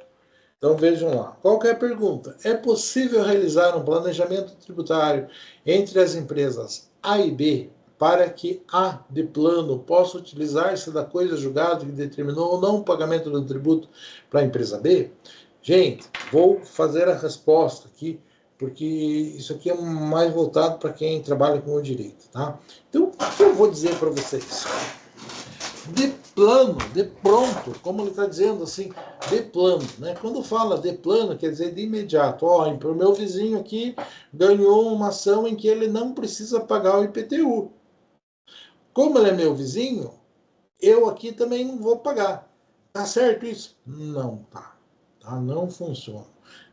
Então vejam lá. Qual que é a pergunta? É possível realizar um planejamento tributário entre as empresas A e B para que A de plano possa utilizar-se da coisa julgada que determinou ou não o pagamento do tributo para a empresa B? Gente, vou fazer a resposta aqui, porque isso aqui é mais voltado para quem trabalha com o direito, tá? Então, o que eu vou dizer para vocês? De plano, de pronto, como ele está dizendo assim, de plano, né? Quando fala de plano, quer dizer de imediato. Ó, o meu vizinho aqui ganhou uma ação em que ele não precisa pagar o IPTU. Como ele é meu vizinho, eu aqui também não vou pagar. Tá certo isso? Não tá. Não funciona.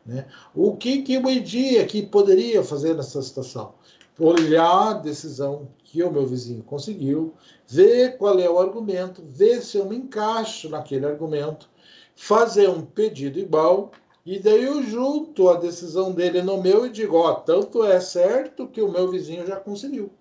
Né? O que o EDI aqui poderia fazer nessa situação? Olhar a decisão que o meu vizinho conseguiu, ver qual é o argumento, ver se eu me encaixo naquele argumento, fazer um pedido igual, e daí eu junto a decisão dele no meu e digo, ó, tanto é certo que o meu vizinho já conseguiu.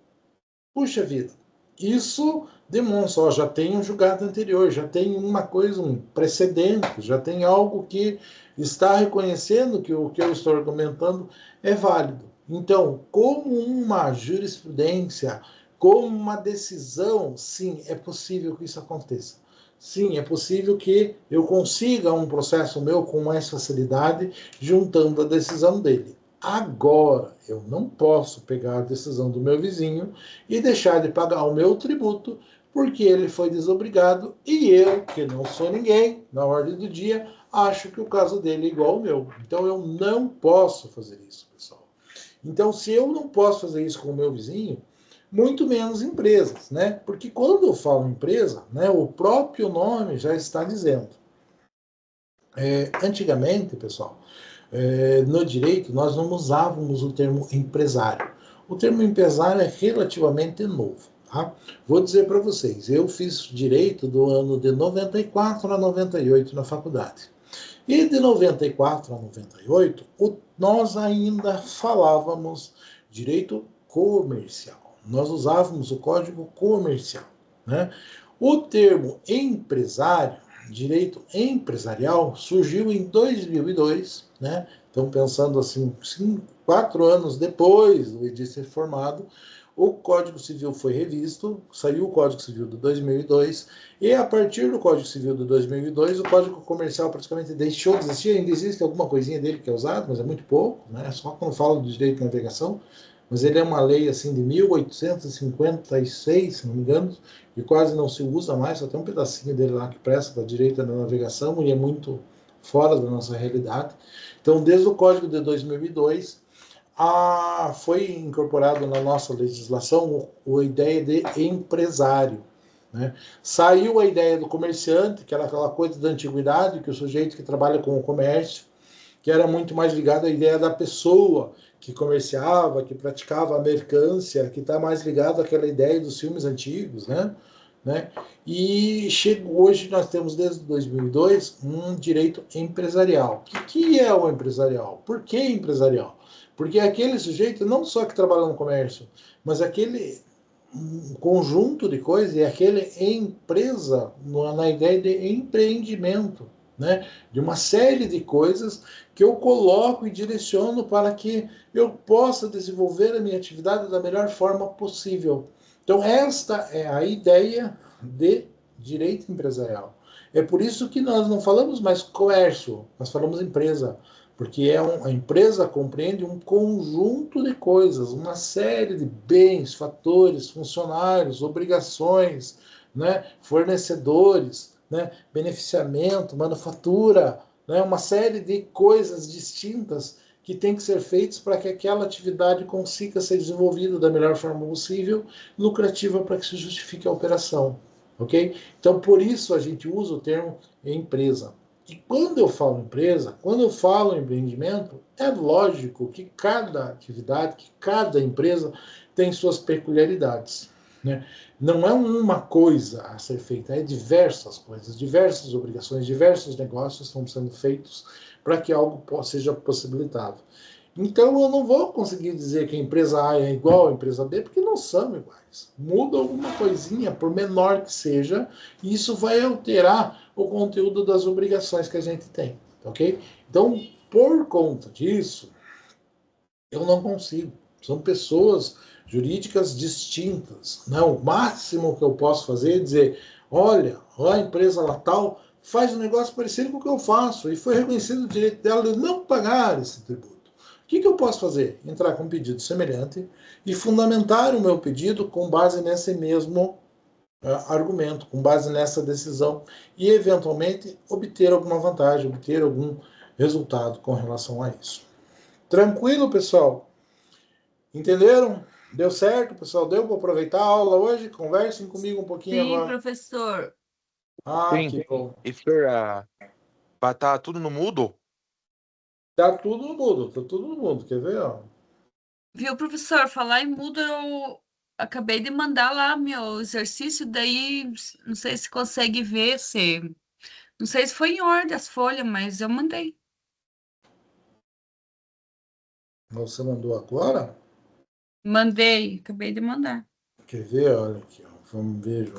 Puxa vida, isso demonstra, ó, já tem um julgado anterior, já tem uma coisa, um precedente, já tem algo que está reconhecendo que o que eu estou argumentando é válido. Então, como uma jurisprudência, como uma decisão, sim, é possível que isso aconteça. Sim, é possível que eu consiga um processo meu com mais facilidade, juntando a decisão dele. Agora, eu não posso pegar a decisão do meu vizinho e deixar de pagar o meu tributo porque ele foi desobrigado e eu, que não sou ninguém, na ordem do dia, acho que o caso dele é igual ao meu. Então eu não posso fazer isso, pessoal. Então, se eu não posso fazer isso com o meu vizinho, muito menos empresas, né? Porque quando eu falo empresa, né, o próprio nome já está dizendo. Antigamente, pessoal, no direito, nós não usávamos o termo empresário. O termo empresário é relativamente novo. Tá? Vou dizer para vocês, eu fiz direito do ano de 94 a 98 na faculdade. E de 94 a 98, nós ainda falávamos direito comercial. Nós usávamos o Código Comercial. Né? O termo empresário, direito empresarial, surgiu em 2002, né? Então, pensando assim, 4 anos depois do EDI ser formado, o Código Civil foi revisto, saiu o Código Civil de 2002, e a partir do Código Civil de 2002, o Código Comercial praticamente deixou de existir, ainda existe alguma coisinha dele que é usado, mas é muito pouco, né? Só quando falo do direito de navegação, mas ele é uma lei assim de 1856, se não me engano, e quase não se usa mais, só tem um pedacinho dele lá que presta para direito da navegação, e é muito fora da nossa realidade. Então, desde o Código de 2002, foi incorporado na nossa legislação a ideia de empresário. Né? Saiu a ideia do comerciante, que era aquela coisa da antiguidade, que o sujeito que trabalha com o comércio, que era muito mais ligado à ideia da pessoa que comerciava, que praticava a mercância, que está mais ligado àquela ideia dos filmes antigos, né? E hoje nós temos, desde 2002, um direito empresarial. O que é o empresarial? Por que empresarial? Porque é aquele sujeito não só que trabalha no comércio, mas aquele conjunto de coisas, e aquele empresa na ideia de empreendimento, né? De uma série de coisas que eu coloco e direciono para que eu possa desenvolver a minha atividade da melhor forma possível. Então, esta é a ideia de direito empresarial. É por isso que nós não falamos mais comércio, nós falamos empresa, porque a empresa compreende um conjunto de coisas, uma série de bens, fatores, funcionários, obrigações, né, fornecedores, né, beneficiamento, manufatura, né, uma série de coisas distintas que tem que ser feitos para que aquela atividade consiga ser desenvolvida da melhor forma possível, lucrativa para que se justifique a operação, ok? Então, por isso a gente usa o termo empresa. E quando eu falo empresa, quando eu falo empreendimento, é lógico que cada atividade, que cada empresa tem suas peculiaridades, né? Não é uma coisa a ser feita, é diversas coisas, diversas obrigações, diversos negócios estão sendo feitos para que algo seja possibilitado. Então, eu não vou conseguir dizer que a empresa A é igual à empresa B, porque não são iguais. Muda alguma coisinha, por menor que seja, e isso vai alterar o conteúdo das obrigações que a gente tem, ok? Então, por conta disso, eu não consigo. São pessoas jurídicas distintas. Né? O máximo que eu posso fazer é dizer, olha, a empresa lá tal faz um negócio parecido com o que eu faço e foi reconhecido o direito dela de não pagar esse tributo. O que eu posso fazer? Entrar com um pedido semelhante e fundamentar o meu pedido com base nesse mesmo argumento, com base nessa decisão e, eventualmente, obter alguma vantagem, obter algum resultado com relação a isso. Tranquilo, pessoal? Entenderam? Deu certo, pessoal? Deu para aproveitar a aula hoje? Conversem comigo um pouquinho Sim, agora. professor. Ah, Sim. que bom. E senhor, vai estar tudo no mudo? Tá tudo no mudo, tá tudo no mudo. Quer ver? Ó? Viu, professor? Falar em mudo, eu acabei de mandar lá meu exercício, daí não sei se consegue ver, se... Não sei se foi em ordem as folhas, mas eu mandei. Você mandou agora? Mandei, acabei de mandar. Quer ver? Olha aqui, ó. Vamos ver.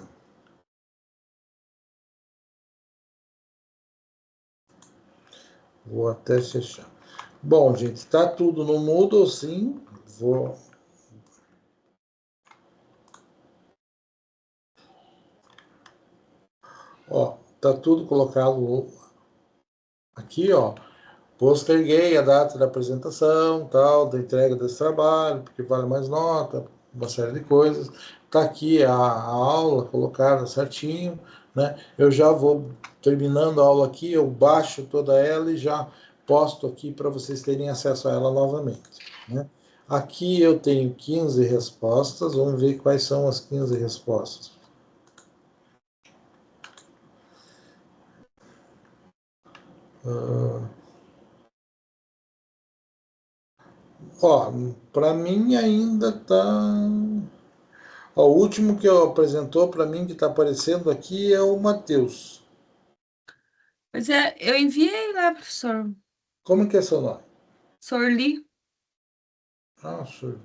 Vou até fechar. Bom, gente, tá tudo no mudo, sim. Vou. Ó, tá tudo colocado aqui, ó. Posterguei a data da apresentação, tal, da entrega desse trabalho, porque vale mais nota, uma série de coisas. Tá aqui a aula colocada certinho, né? Eu já vou terminando a aula aqui, eu baixo toda ela e já posto aqui para vocês terem acesso a ela novamente, né? Aqui eu tenho 15 respostas, vamos ver quais são as 15 respostas. Ó, para mim ainda tá. Ó, o último que apresentou para mim que está aparecendo aqui é o Matheus. Pois é, eu enviei lá, professor. Como que é seu nome? Sorli. Ah, senhor.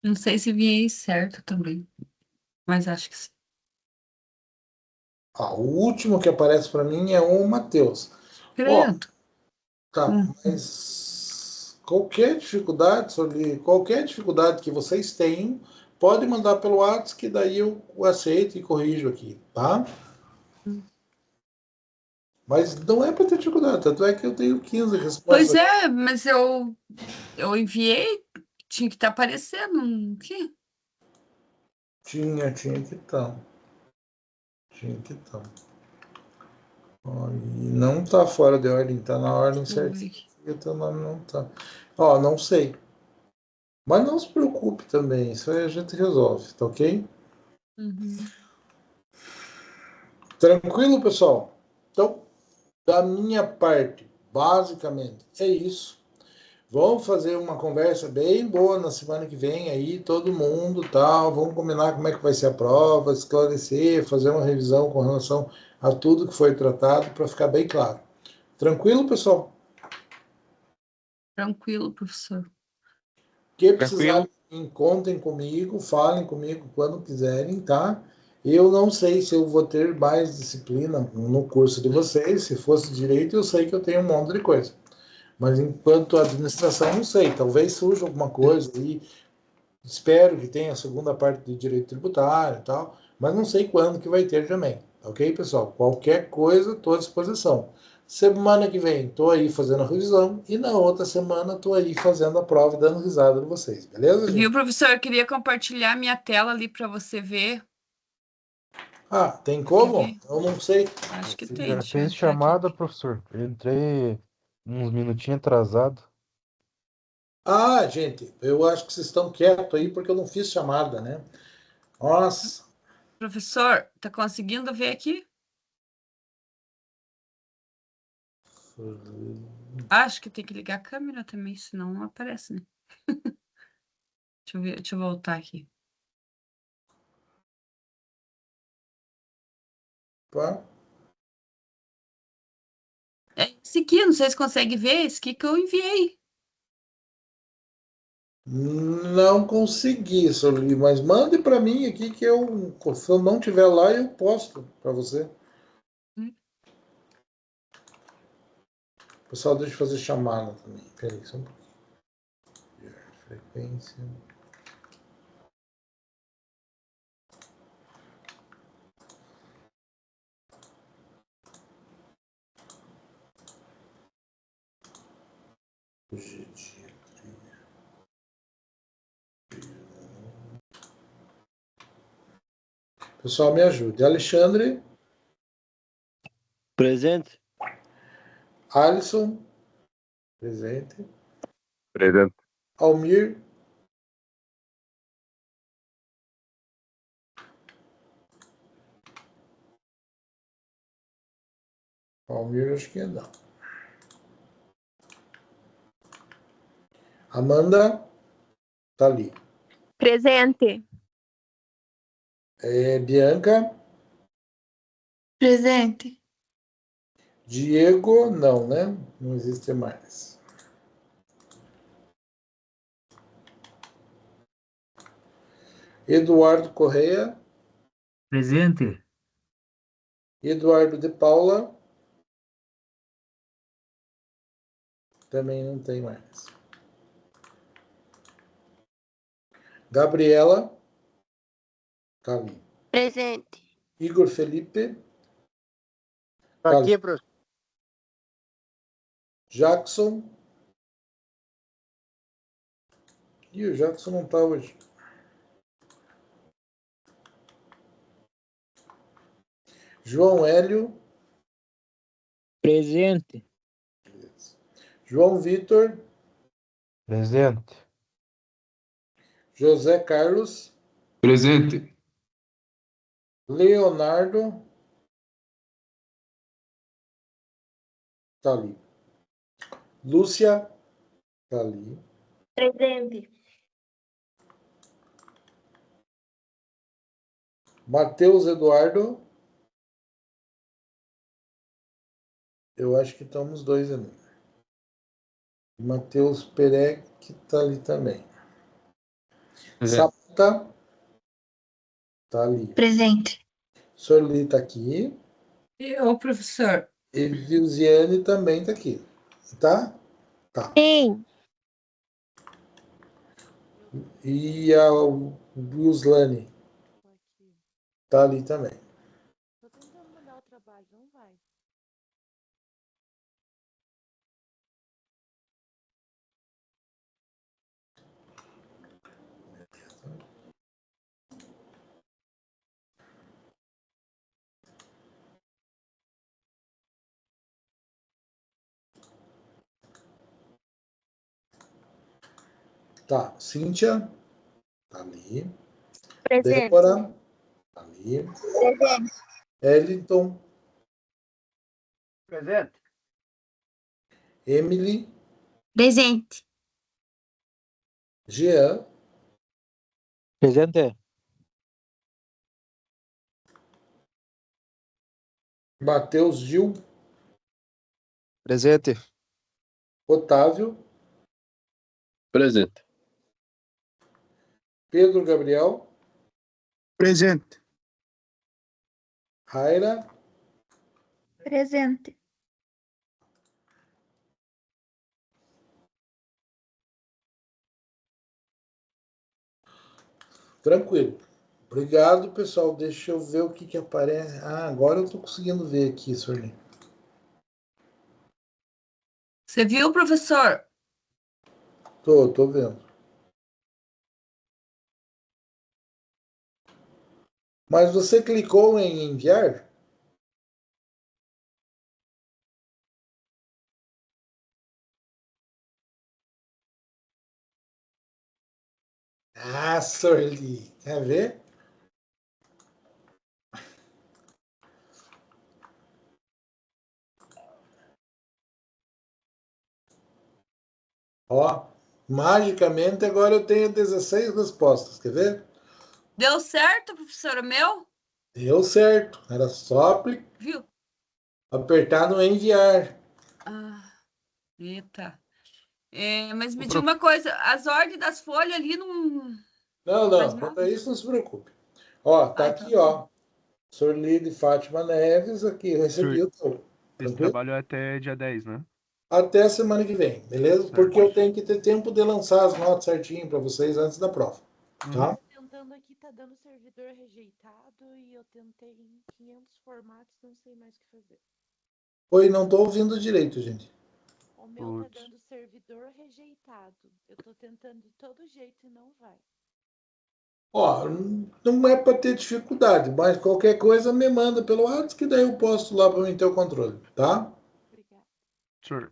Não sei se enviei certo também, mas acho que sim. Ah, o último que aparece para mim é o Matheus. Ó, Credo. tá, mas qualquer dificuldade que vocês tenham, pode mandar pelo WhatsApp que daí eu aceito e corrijo aqui, tá? Mas não é para ter dificuldade, tanto é que eu tenho 15 Pois respostas. é, mas eu enviei, tinha que estar aparecendo aqui. Tinha que estar. Tinha que estar. Ó, e não tá fora de ordem, tá na ordem Deixa eu ver certinha. aqui. E o teu nome não tá. Ó, não sei. Mas não se preocupe também, isso aí a gente resolve, tá ok? Uhum. Tranquilo, pessoal? Então, da minha parte, basicamente, é isso. Vamos fazer uma conversa bem boa na semana que vem aí, todo mundo, tal. Vamos combinar como é que vai ser a prova, esclarecer, fazer uma revisão com relação a tudo que foi tratado para ficar bem claro. Tranquilo, pessoal? Tranquilo, professor. Que Tranquilo? precisarem, contem comigo, falem comigo quando quiserem, tá? Eu não sei se eu vou ter mais disciplina no curso de vocês. Se fosse direito, eu sei que eu tenho um monte de coisa. Mas enquanto administração, não sei. Talvez surja alguma coisa e espero que tenha a segunda parte de direito tributário e tal, mas não sei quando que vai ter também. Ok, pessoal? Qualquer coisa, estou à disposição. Semana que vem, estou aí fazendo a revisão e na outra semana estou aí fazendo a prova e dando risada de vocês. Beleza, gente? Viu, professor? Eu queria compartilhar minha tela ali para você ver. Ah, tem como? Eu não sei. Acho que tem. Já Deixa eu fez entrar aqui. chamada, professor? Eu entrei uns minutinhos atrasado. Ah, gente, eu acho que vocês estão quietos aí porque eu não fiz chamada, né? Nossa. Professor, tá conseguindo ver aqui? Acho que tem que ligar a câmera também, senão não aparece, né? Deixa eu ver, deixa eu voltar aqui. Opa. É esse aqui, não sei se consegue ver, esse aqui que eu enviei. Não consegui, Sorli, mas mande para mim aqui que eu, se eu não tiver lá, eu posto para você. Pessoal, deixa eu fazer chamada também. Peraí, só um pouquinho. Frequência. Hoje é dia 30. Pessoal, me ajude. Alexandre, Presente. Alisson, presente. Presente. Almir, Almir, acho que não. Amanda, tá ali. Presente. Bianca, Presente. Diego, não, né? Não existe mais. Eduardo Correia, Presente. Eduardo de Paula, também não tem mais. Gabriela, tá ali. Presente. Igor Felipe, Tá tá aqui, ali. professor. Jackson. Ih, o Jackson não tá hoje. João Hélio. Presente. João Vitor. Presente. José Carlos. Presente. Leonardo. Tá ali. Lúcia. Tá ali. Presente. Matheus Eduardo. Eu acho que estamos dois ali. Matheus Perec tá ali também. Presente. Sapta. Tá ali. Presente. Sorli tá aqui. Ô, professor. E Vilziane também tá aqui. Tá? Tá. Sim. E a Wilslane tá ali também. Tô tentando mandar o trabalho, não vai. Tá. Cíntia tá ali. Presente. Débora tá ali. Presente. Ellington, Presente. Emily, Presente. Jean, Presente. Matheus Gil, Presente. Otávio, Presente. Pedro Gabriel, Presente. Raira, Presente. tranquilo. Obrigado, pessoal. Deixa eu ver o que aparece. Ah, agora eu estou conseguindo ver aqui, Sorli. Você viu, professor? Tô vendo. Mas você clicou em enviar? Ah, Sorli. Quer ver? Ó, magicamente agora eu tenho 16 respostas. Quer ver? Deu certo, professor? O meu? Deu certo. Era só Viu? apertar no enviar. Ah, eita. Mas Ô, me diga uma coisa, as ordens das folhas ali não Não, faz não. mal? Quanto a isso, não se preocupe. Ó, tá Ah, aqui, então. ó. Sorli Fátima Neves, aqui, eu recebi o teu. Esse Tranquilo? trabalho é até dia 10, né? Até a semana que vem, beleza? Certo. Porque eu tenho que ter tempo de lançar as notas certinho para vocês antes da prova, tá? Tentando aqui, tá dando servidor rejeitado e eu tentei em 500 formatos, não sei mais o que fazer. Oi, não tô ouvindo direito, gente. O meu tá Putz. dando servidor rejeitado. Eu tô tentando de todo jeito e não vai. Ó, não é para ter dificuldade, mas qualquer coisa me manda pelo WhatsApp que daí eu posto lá para mim ter o controle, tá? Obrigada. Senhor,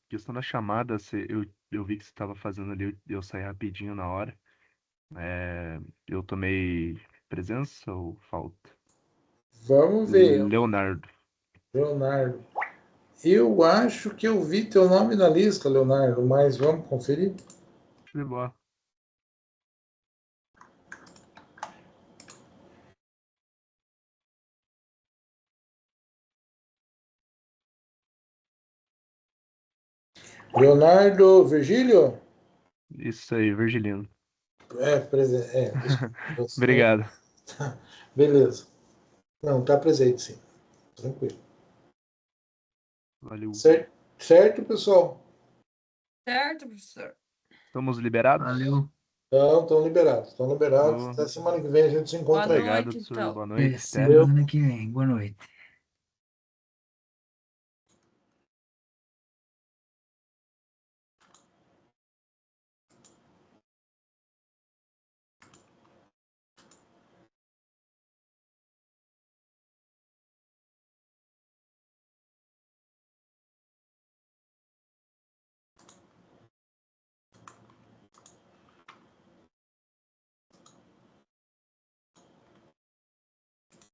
questão da chamada, eu vi que você estava fazendo ali, eu saí rapidinho na hora. Eu tomei presença ou falta? Vamos ver, Leonardo. Leonardo. Eu acho que eu vi teu nome na lista, Leonardo, mas vamos conferir? De boa. Leonardo Virgílio? Isso aí, Virgiliano. Presente. Obrigado. Beleza. Não, tá presente, sim. Tranquilo. Valeu. Certo, pessoal? Certo, professor. Estamos liberados? Valeu. Então, estão liberados. Estão liberados. Boa. Até semana que vem a gente se Boa encontra aí. Obrigado, noite, senhor. então. Boa noite. Até. Semana que vem. Boa noite.